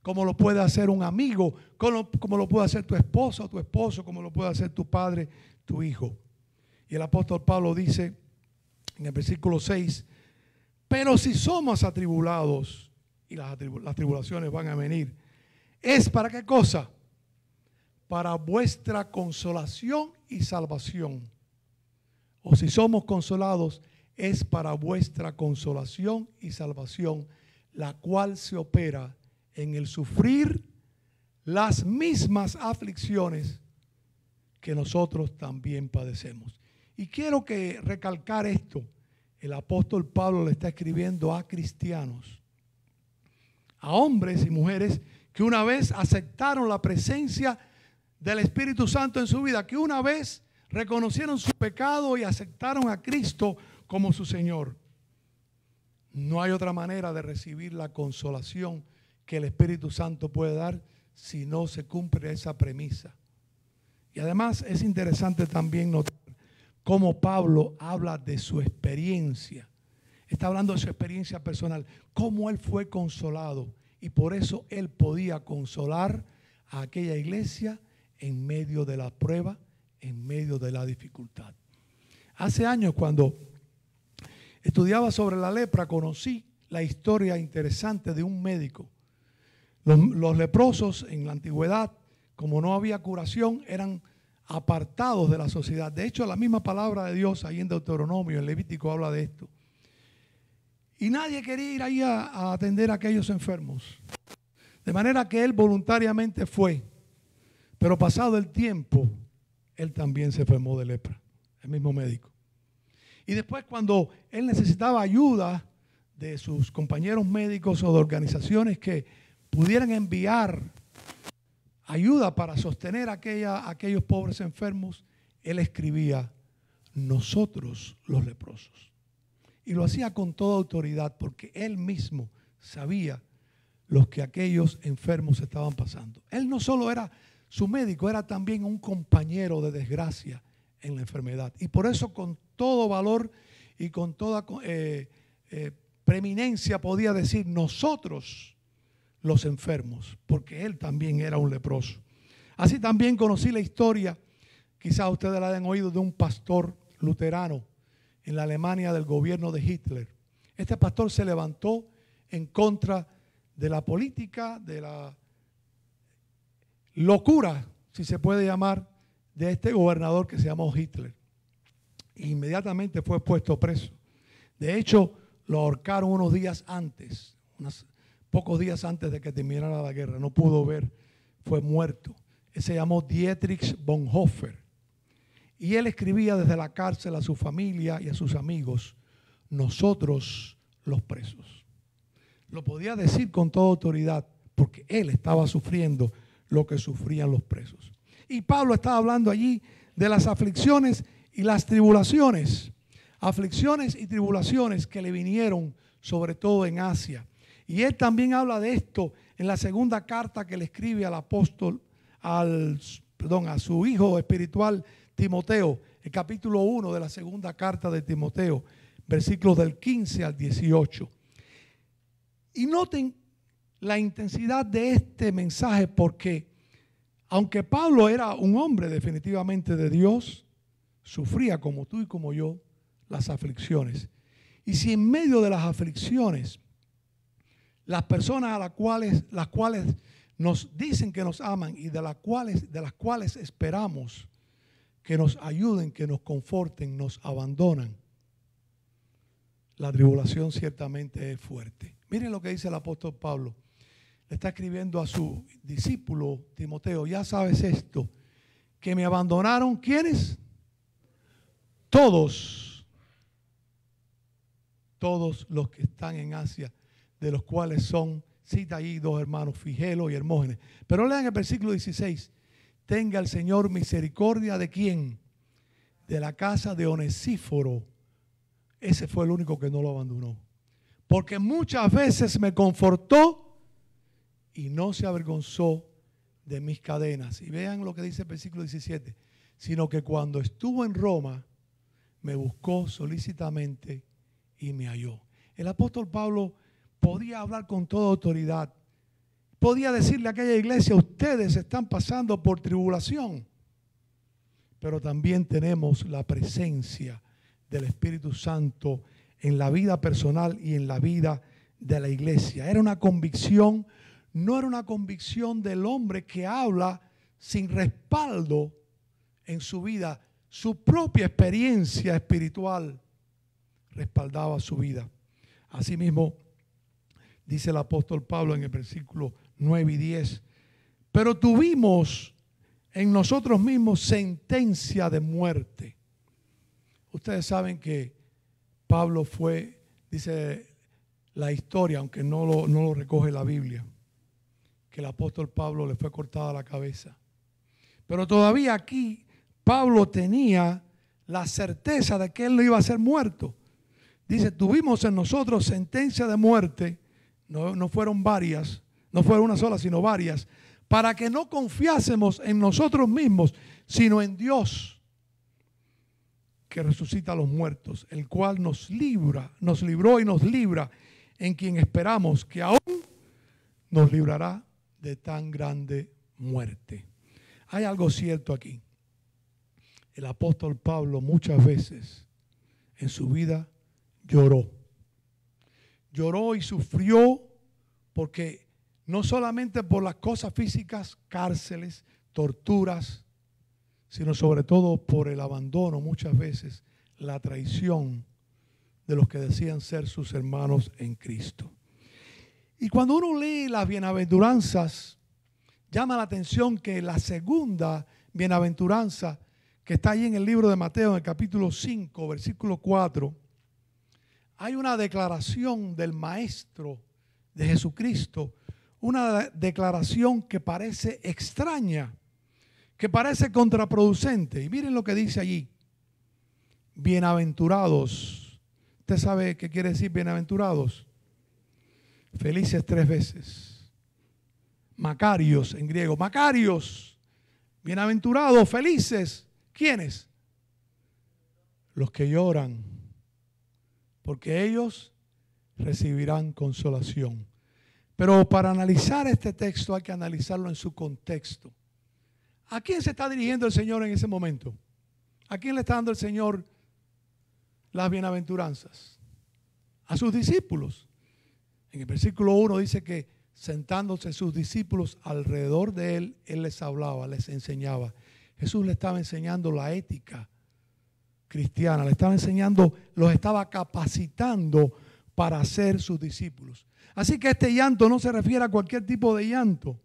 Como lo puede hacer un amigo, como lo puede hacer tu esposa o tu esposo, como lo puede hacer tu padre, tu hijo. Y el apóstol Pablo dice en el versículo 6, pero si somos atribulados, y las tribulaciones van a venir, ¿es para qué cosa? Para vuestra consolación y salvación. O si somos consolados, es para vuestra consolación y salvación, la cual se opera en el sufrir las mismas aflicciones que nosotros también padecemos. Y quiero que recalcar esto. El apóstol Pablo le está escribiendo a cristianos, a hombres y mujeres que una vez aceptaron la presencia del Espíritu Santo en su vida, que una vez reconocieron su pecado y aceptaron a Cristo como su Señor. No hay otra manera de recibir la consolación que el Espíritu Santo puede dar si no se cumple esa premisa. Y además es interesante también notar cómo Pablo habla de su experiencia. Está hablando de su experiencia personal, cómo él fue consolado. Y por eso él podía consolar a aquella iglesia en medio de la prueba, en medio de la dificultad. Hace años, cuando estudiaba sobre la lepra, conocí la historia interesante de un médico. Los leprosos en la antigüedad, como no había curación, eran apartados de la sociedad. De hecho, la misma palabra de Dios ahí en Deuteronomio, en Levítico, habla de esto. Y nadie quería ir ahí a atender a aquellos enfermos. De manera que él voluntariamente fue. Pero pasado el tiempo, él también se enfermó de lepra, el mismo médico. Y después, cuando él necesitaba ayuda de sus compañeros médicos o de organizaciones que pudieran enviar ayuda para sostener a aquellos pobres enfermos, él escribía: nosotros los leprosos. Y lo hacía con toda autoridad, porque él mismo sabía lo que aquellos enfermos estaban pasando. Él no solo era su médico, era también un compañero de desgracia en la enfermedad. Y por eso, con todo valor y con toda preeminencia, podía decir: nosotros los enfermos, porque él también era un leproso. Así también conocí la historia, quizás ustedes la hayan oído, de un pastor luterano en la Alemania del gobierno de Hitler. Este pastor se levantó en contra de la política, de la locura, si se puede llamar, de este gobernador que se llamó Hitler. E inmediatamente fue puesto preso. De hecho, lo ahorcaron unos días antes, pocos días antes de que terminara la guerra. No pudo ver, fue muerto. Él se llamó Dietrich Bonhoeffer. Y él escribía desde la cárcel a su familia y a sus amigos: nosotros los presos. Lo podía decir con toda autoridad, porque él estaba sufriendo lo que sufrían los presos. Y Pablo estaba hablando allí de las aflicciones y las tribulaciones. Aflicciones y tribulaciones que le vinieron sobre todo en Asia. Y él también habla de esto en la segunda carta que le escribe al apóstol, a su hijo espiritual Timoteo, el capítulo 1 de la segunda carta de Timoteo, versículos del 15 al 18. Y noten la intensidad de este mensaje, porque aunque Pablo era un hombre definitivamente de Dios, sufría como tú y como yo las aflicciones. Y si en medio de las aflicciones, las personas a las cuales nos dicen que nos aman y de las cuales esperamos que nos ayuden, que nos conforten, nos abandonan, la tribulación ciertamente es fuerte. Miren lo que dice el apóstol Pablo. Le está escribiendo a su discípulo Timoteo: ya sabes esto, que me abandonaron, ¿quiénes? Todos los que están en Asia, de los cuales son, cita ahí dos hermanos, Figelo y Hermógenes. Pero lean el versículo 16. tenga el Señor misericordia de ¿quién? De la casa de Onesíforo. Ese fue el único que no lo abandonó. Porque muchas veces me confortó y no se avergonzó de mis cadenas. Y vean lo que dice el versículo 17. Sino que cuando estuvo en Roma, me buscó solícitamente y me halló. El apóstol Pablo podía hablar con toda autoridad. Podía decirle a aquella iglesia, ustedes están pasando por tribulación. Pero también tenemos la presencia del Espíritu Santo en la vida personal y en la vida de la iglesia. Era una convicción, no era una convicción del hombre que habla sin respaldo en su vida. Su propia experiencia espiritual respaldaba su vida. Asimismo, dice el apóstol Pablo en el versículo 9 y 10, pero tuvimos en nosotros mismos sentencia de muerte. Ustedes saben que Pablo fue, dice la historia, aunque no lo recoge la Biblia, que el apóstol Pablo le fue cortada la cabeza. Pero todavía aquí Pablo tenía la certeza de que él no iba a ser muerto. Dice, tuvimos en nosotros sentencia de muerte, no fueron varias, no fue una sola, sino varias, para que no confiásemos en nosotros mismos, sino en Dios, que resucita a los muertos, el cual nos libró y nos libra, en quien esperamos que aún nos librará de tan grande muerte. Hay algo cierto aquí. El apóstol Pablo muchas veces en su vida lloró. Lloró y sufrió porque no solamente por las cosas físicas, cárceles, torturas, sino sobre todo por el abandono, muchas veces la traición de los que decían ser sus hermanos en Cristo. Y cuando uno lee las bienaventuranzas, llama la atención que la segunda bienaventuranza que está ahí en el libro de Mateo, en el capítulo 5, versículo 4, hay una declaración del Maestro de Jesucristo, una declaración que parece extraña, que parece contraproducente. Y miren lo que dice allí. Bienaventurados. ¿Usted sabe qué quiere decir bienaventurados? Felices 3 veces. Macarios en griego. Macarios. Bienaventurados, felices. ¿Quiénes? Los que lloran, porque ellos recibirán consolación. Pero para analizar este texto hay que analizarlo en su contexto. ¿A quién se está dirigiendo el Señor en ese momento? ¿A quién le está dando el Señor las bienaventuranzas? A sus discípulos. En el versículo 1 dice que sentándose sus discípulos alrededor de él, él les hablaba, les enseñaba. Jesús le estaba enseñando la ética cristiana, le estaba enseñando, los estaba capacitando para ser sus discípulos. Así que este llanto no se refiere a cualquier tipo de llanto.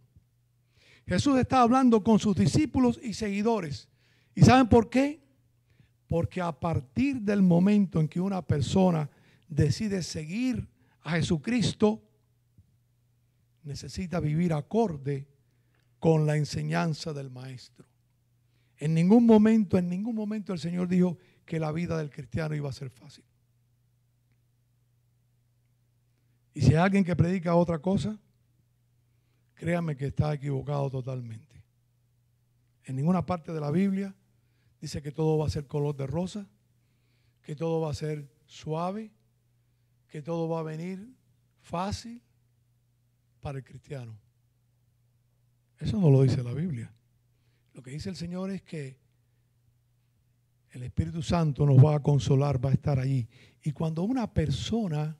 Jesús está hablando con sus discípulos y seguidores. ¿Y saben por qué? Porque a partir del momento en que una persona decide seguir a Jesucristo, necesita vivir acorde con la enseñanza del Maestro. En ningún momento el Señor dijo que la vida del cristiano iba a ser fácil. Y si hay alguien que predica otra cosa, créanme que está equivocado totalmente. En ninguna parte de la Biblia dice que todo va a ser color de rosa, que todo va a ser suave, que todo va a venir fácil para el cristiano. Eso no lo dice la Biblia. Lo que dice el Señor es que el Espíritu Santo nos va a consolar, va a estar allí. Y cuando una persona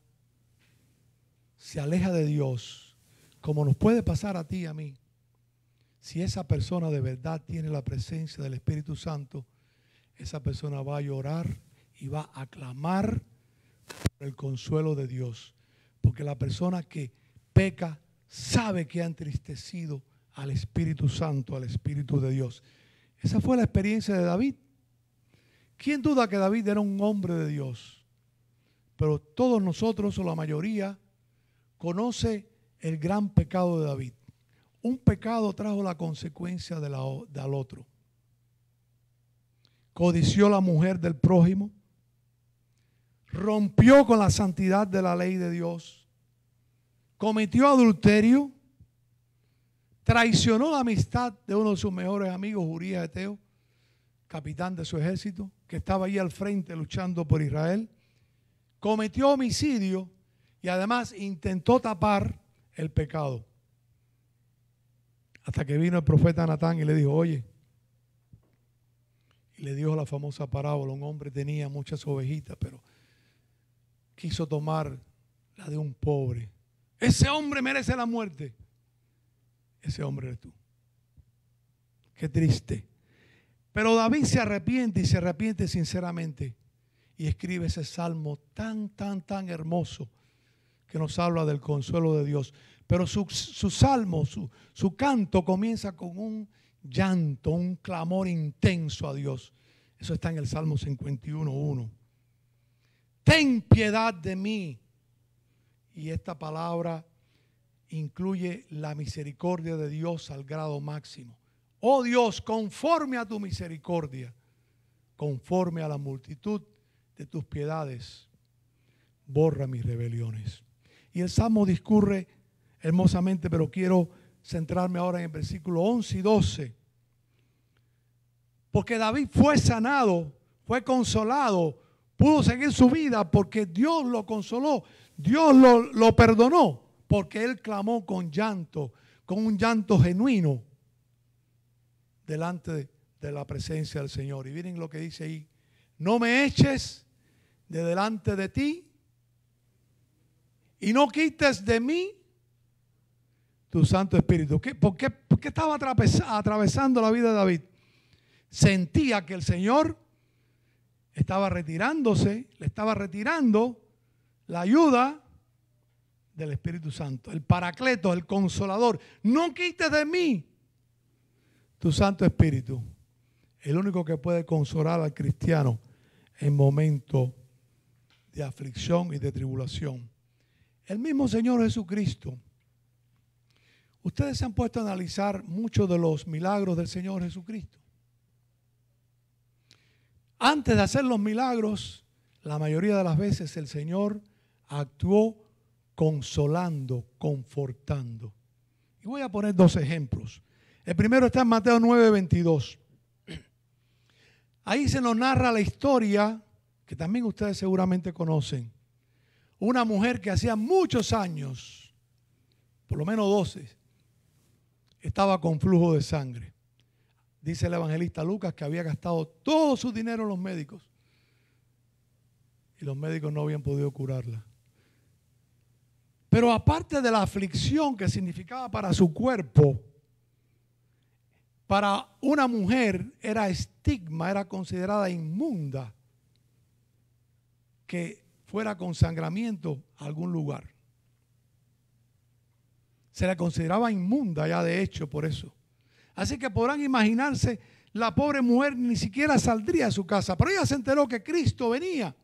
se aleja de Dios, como nos puede pasar a ti y a mí, si esa persona de verdad tiene la presencia del Espíritu Santo, esa persona va a llorar y va a clamar por el consuelo de Dios. Porque la persona que peca sabe que ha entristecido al Espíritu Santo, al Espíritu de Dios. Esa fue la experiencia de David. ¿Quién duda que David era un hombre de Dios? Pero todos nosotros, o la mayoría, conoce el gran pecado de David. un pecado trajo la consecuencia del otro. Codició la mujer del prójimo, rompió con la santidad de la ley de Dios, cometió adulterio, traicionó la amistad de uno de sus mejores amigos, Urías Eteo, capitán de su ejército, que estaba allí al frente luchando por Israel, cometió homicidio y además intentó tapar el pecado. Hasta que vino el profeta Natán y le dijo, oye, y le dijo la famosa parábola, un hombre tenía muchas ovejitas, pero quiso tomar la de un pobre. Ese hombre merece la muerte. Ese hombre eres tú. Qué triste. Pero David se arrepiente y se arrepiente sinceramente y escribe ese salmo tan hermoso que nos habla del consuelo de Dios. Pero su salmo, su canto comienza con un llanto, un clamor intenso a Dios. Eso está en el Salmo 51:1. Ten piedad de mí. Y esta palabra incluye la misericordia de Dios al grado máximo. Oh Dios, conforme a tu misericordia, conforme a la multitud de tus piedades, borra mis rebeliones. Y el Salmo discurre hermosamente, pero quiero centrarme ahora en el versículo 11 y 12. Porque David fue sanado, fue consolado, pudo seguir su vida porque Dios lo consoló, Dios lo perdonó, porque él clamó con llanto, con un llanto genuino delante de la presencia del Señor. Y miren lo que dice ahí: no me eches de delante de ti y no quites de mí tu Santo Espíritu. ¿Por qué estaba atravesando la vida de David? Sentía que el Señor estaba retirándose, le estaba retirando la ayuda del Espíritu Santo, el Paracleto, el Consolador. No quites de mí tu Santo Espíritu. El único que puede consolar al cristiano en momentos de aflicción y de tribulación. El mismo Señor Jesucristo. Ustedes se han puesto a analizar muchos de los milagros del Señor Jesucristo. Antes de hacer los milagros, la mayoría de las veces el Señor actuó consolando, confortando. Y voy a poner dos ejemplos. El primero está en Mateo 9:22. Ahí se nos narra la historia que también ustedes seguramente conocen. Una mujer que hacía muchos años, por lo menos 12, estaba con flujo de sangre. Dice el evangelista Lucas que había gastado todo su dinero en los médicos y los médicos no habían podido curarla. Pero aparte de la aflicción que significaba para su cuerpo, para una mujer era estigma, era considerada inmunda que fuera con sangramiento a algún lugar. Se la consideraba inmunda ya de hecho por eso. Así que podrán imaginarse, la pobre mujer ni siquiera saldría de su casa. Pero ella se enteró que Cristo venía.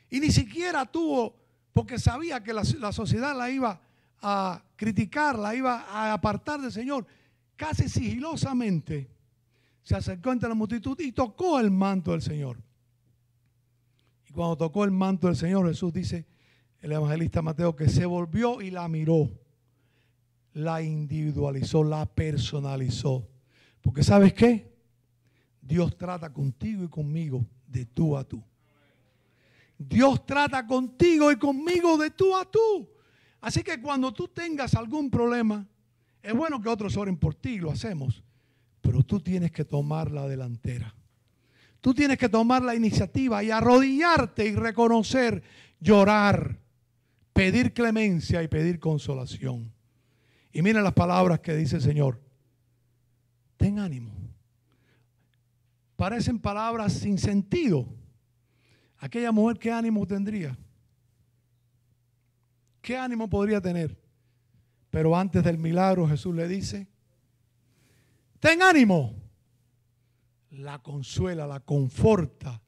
Y ni siquiera tuvo, porque sabía que la sociedad la iba a criticar, la iba a apartar del Señor. Casi sigilosamente se acercó ante la multitud y tocó el manto del Señor. Y cuando tocó el manto del Señor, Jesús dice, el evangelista Mateo, que se volvió y la miró. La individualizó, la personalizó. Porque ¿sabes qué? Dios trata contigo y conmigo de tú a tú. Dios trata contigo y conmigo de tú a tú. Así que cuando tú tengas algún problema, es bueno que otros oren por ti, lo hacemos. Pero tú tienes que tomar la delantera. Tú tienes que tomar la iniciativa y arrodillarte y reconocer, llorar, pedir clemencia y pedir consolación. Y miren las palabras que dice el Señor. Ten ánimo. Parecen palabras sin sentido. Aquella mujer, ¿qué ánimo tendría? ¿Qué ánimo podría tener? Pero antes del milagro Jesús le dice, ten ánimo. La consuela, la conforta.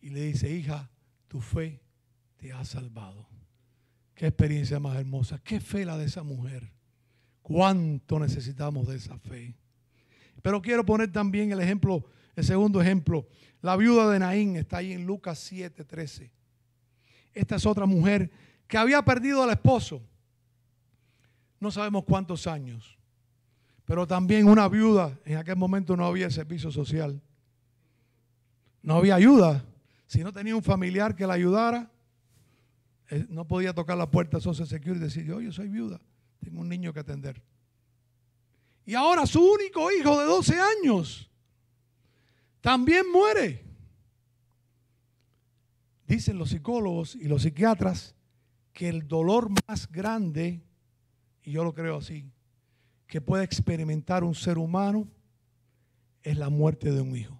Y le dice, hija, tu fe te ha salvado. Qué experiencia más hermosa. Qué fe la de esa mujer. ¿Cuánto necesitamos de esa fe? Pero quiero poner también el ejemplo, el segundo ejemplo. La viuda de Naín está ahí en Lucas 7:13. Esta es otra mujer que había perdido al esposo. No sabemos cuántos años. Pero también una viuda, en aquel momento no había servicio social. No había ayuda. Si no tenía un familiar que la ayudara, no podía tocar la puerta de Social Security y decir, yo soy viuda, tengo un niño que atender. Y ahora su único hijo de 12 años también muere. Dicen los psicólogos y los psiquiatras que el dolor más grande, y yo lo creo así, que puede experimentar un ser humano es la muerte de un hijo.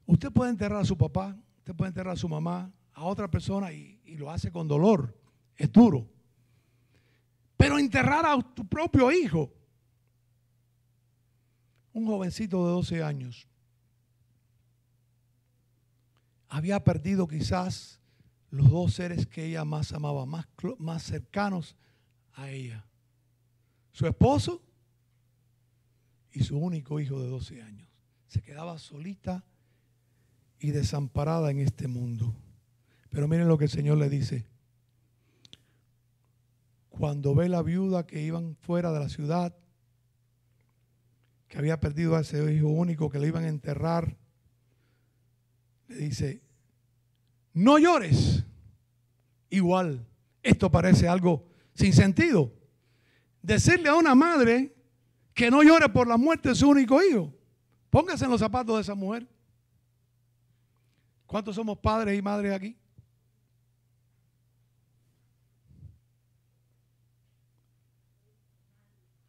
Usted puede enterrar a su papá, usted puede enterrar a su mamá, a otra persona y lo hace con dolor. Es duro. Pero enterrar a tu propio hijo. Un jovencito de 12 años había perdido quizás los dos seres que ella más amaba, más cercanos a ella. Su esposo y su único hijo de 12 años. Se quedaba solita y desamparada en este mundo. Pero miren lo que el Señor le dice. Cuando ve la viuda que iban fuera de la ciudad, que había perdido a ese hijo único, que le iban a enterrar, le dice, no llores. Igual, esto parece algo sin sentido. Decirle a una madre que no llore por la muerte de su único hijo. Póngase en los zapatos de esa mujer. ¿Cuántos somos padres y madres aquí?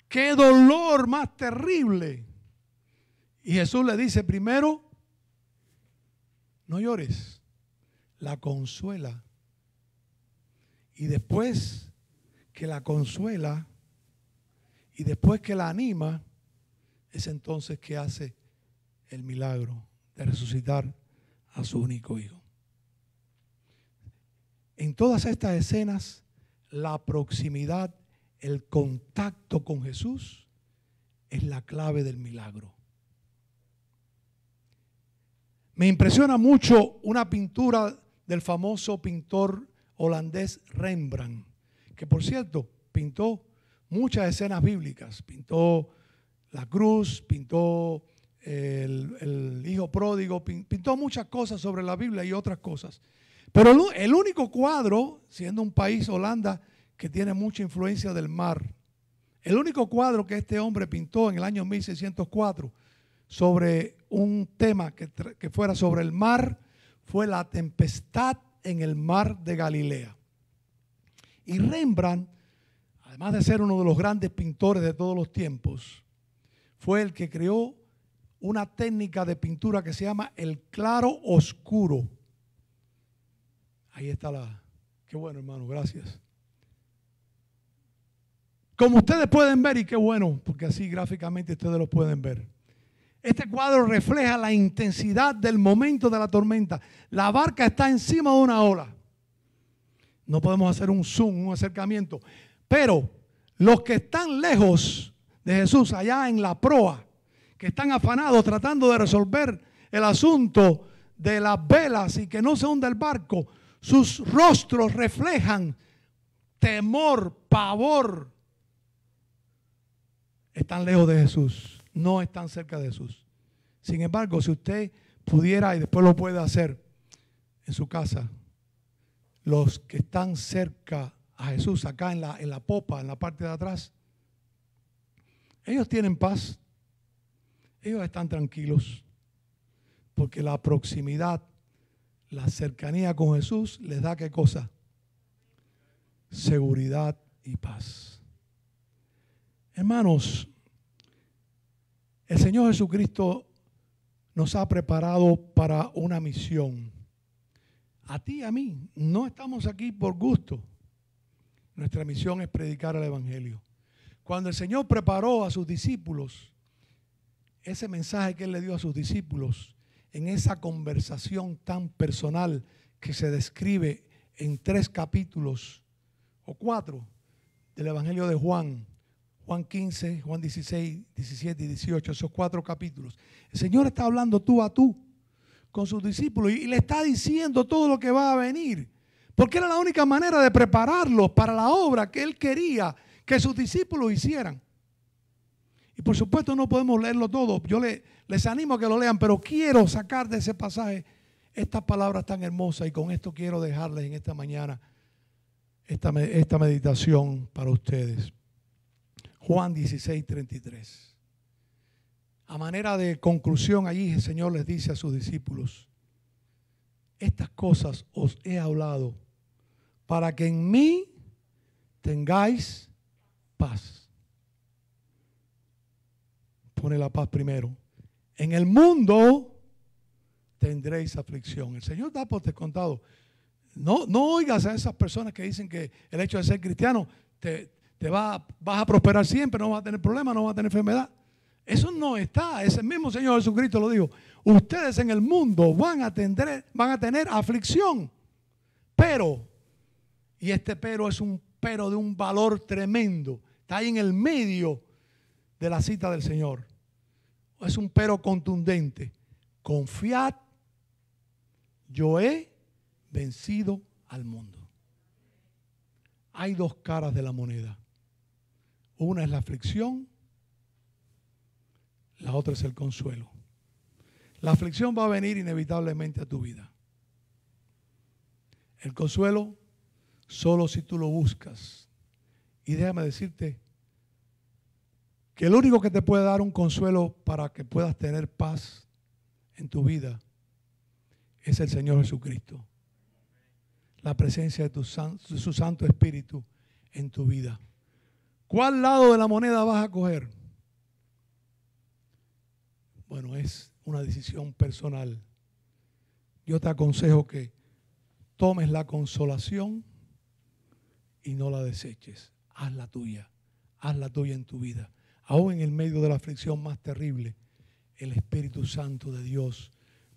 ¡Qué dolor más terrible! Y Jesús le dice primero, no llores, la consuela. Y después que la consuela y después que la anima, es entonces que hace el milagro de resucitar a su único hijo. En todas estas escenas, la proximidad, el contacto con Jesús es la clave del milagro. Me impresiona mucho una pintura del famoso pintor holandés Rembrandt, que por cierto pintó muchas escenas bíblicas. Pintó la cruz, pintó el hijo pródigo, pintó muchas cosas sobre la Biblia y otras cosas. Pero el único cuadro, siendo un país, Holanda, que tiene mucha influencia del mar, el único cuadro que este hombre pintó en el año 1604 sobre un tema que fuera sobre el mar fue la tempestad en el mar de Galilea. Y Rembrandt, además de ser uno de los grandes pintores de todos los tiempos, fue el que creó una técnica de pintura que se llama el claro oscuro. Ahí está qué bueno, hermano, gracias. Como ustedes pueden ver, y qué bueno, porque así gráficamente ustedes lo pueden ver. Este cuadro refleja la intensidad del momento de la tormenta. La barca está encima de una ola. No podemos hacer un zoom, un acercamiento. Pero los que están lejos de Jesús, allá en la proa, que están afanados tratando de resolver el asunto de las velas y que no se hunda el barco, sus rostros reflejan temor, pavor. Están lejos de Jesús, no están cerca de Jesús. Sin embargo, si usted pudiera, y después lo puede hacer en su casa, los que están cerca a Jesús, acá en la popa, en la parte de atrás, ellos tienen paz, ellos están tranquilos, porque la proximidad, la cercanía con Jesús les da ¿qué cosa? Seguridad y paz. Hermanos, el Señor Jesucristo nos ha preparado para una misión. A ti y a mí, no estamos aquí por gusto. Nuestra misión es predicar el Evangelio. Cuando el Señor preparó a sus discípulos, ese mensaje que Él le dio a sus discípulos, en esa conversación tan personal que se describe en 3 capítulos o 4 del Evangelio de Juan. Juan 15, Juan 16, 17 y 18, esos 4 capítulos. El Señor está hablando tú a tú con sus discípulos y le está diciendo todo lo que va a venir. Porque era la única manera de prepararlos para la obra que Él quería que sus discípulos hicieran. Y por supuesto no podemos leerlo todo. Yo les animo a que lo lean, pero quiero sacar de ese pasaje estas palabras tan hermosas y con esto quiero dejarles en esta mañana esta meditación para ustedes. Juan 16, 33. A manera de conclusión, allí el Señor les dice a sus discípulos: estas cosas os he hablado para que en mí tengáis paz. Pone la paz primero. En el mundo tendréis aflicción. El Señor da por descontado. No oigas a esas personas que dicen que el hecho de ser cristiano vas a prosperar siempre, no vas a tener problemas, no vas a tener enfermedad. Eso no está. Ese mismo Señor Jesucristo lo dijo. Ustedes en el mundo van a tener aflicción. Pero, y este pero es un pero de un valor tremendo. Está ahí en el medio de la cita del Señor. Es un pero contundente. Confiad, yo he vencido al mundo. Hay 2 caras de la moneda. Una es la aflicción, la otra es el consuelo. La aflicción va a venir inevitablemente a tu vida. El consuelo, solo si tú lo buscas. Y déjame decirte que el único que te puede dar un consuelo para que puedas tener paz en tu vida es el Señor Jesucristo. La presencia de su Santo Espíritu en tu vida. ¿Cuál lado de la moneda vas a coger? Bueno, es una decisión personal. Yo te aconsejo que tomes la consolación y no la deseches. Hazla tuya en tu vida. Aún en el medio de la aflicción más terrible, el Espíritu Santo de Dios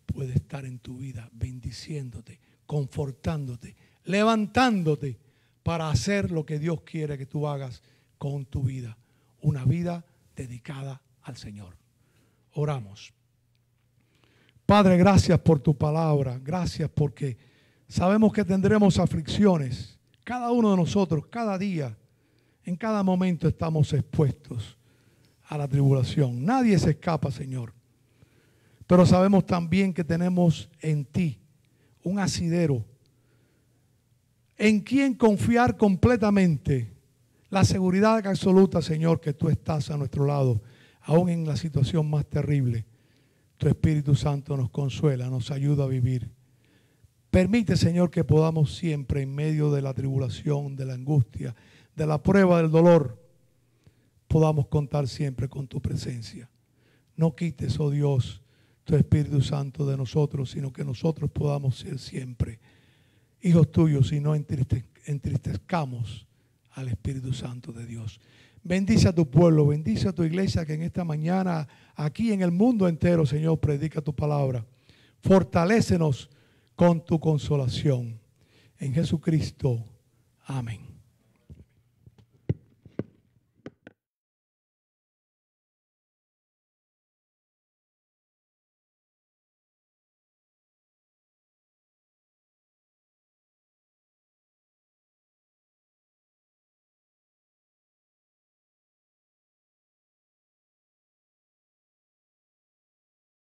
puede estar en tu vida, bendiciéndote, confortándote, levantándote para hacer lo que Dios quiere que tú hagas con tu vida. Una vida dedicada al Señor. Oramos. Padre, gracias por tu palabra. Gracias porque sabemos que tendremos aflicciones. Cada uno de nosotros, cada día, en cada momento estamos expuestos a la tribulación. Nadie se escapa, Señor. Pero sabemos también que tenemos en ti un asidero en quien confiar completamente. La seguridad absoluta, Señor, que tú estás a nuestro lado, aún en la situación más terrible. Tu Espíritu Santo nos consuela, nos ayuda a vivir. Permite, Señor, que podamos siempre, en medio de la tribulación, de la angustia, de la prueba, del dolor, podamos contar siempre con tu presencia. No quites, oh Dios, tu Espíritu Santo de nosotros, sino que nosotros podamos ser siempre hijos tuyos y no entristezcamos al Espíritu Santo de Dios. Bendice a tu pueblo, bendice a tu iglesia que en esta mañana, aquí en el mundo entero, Señor, predica tu palabra. Fortalécenos con tu consolación. En Jesucristo. Amén.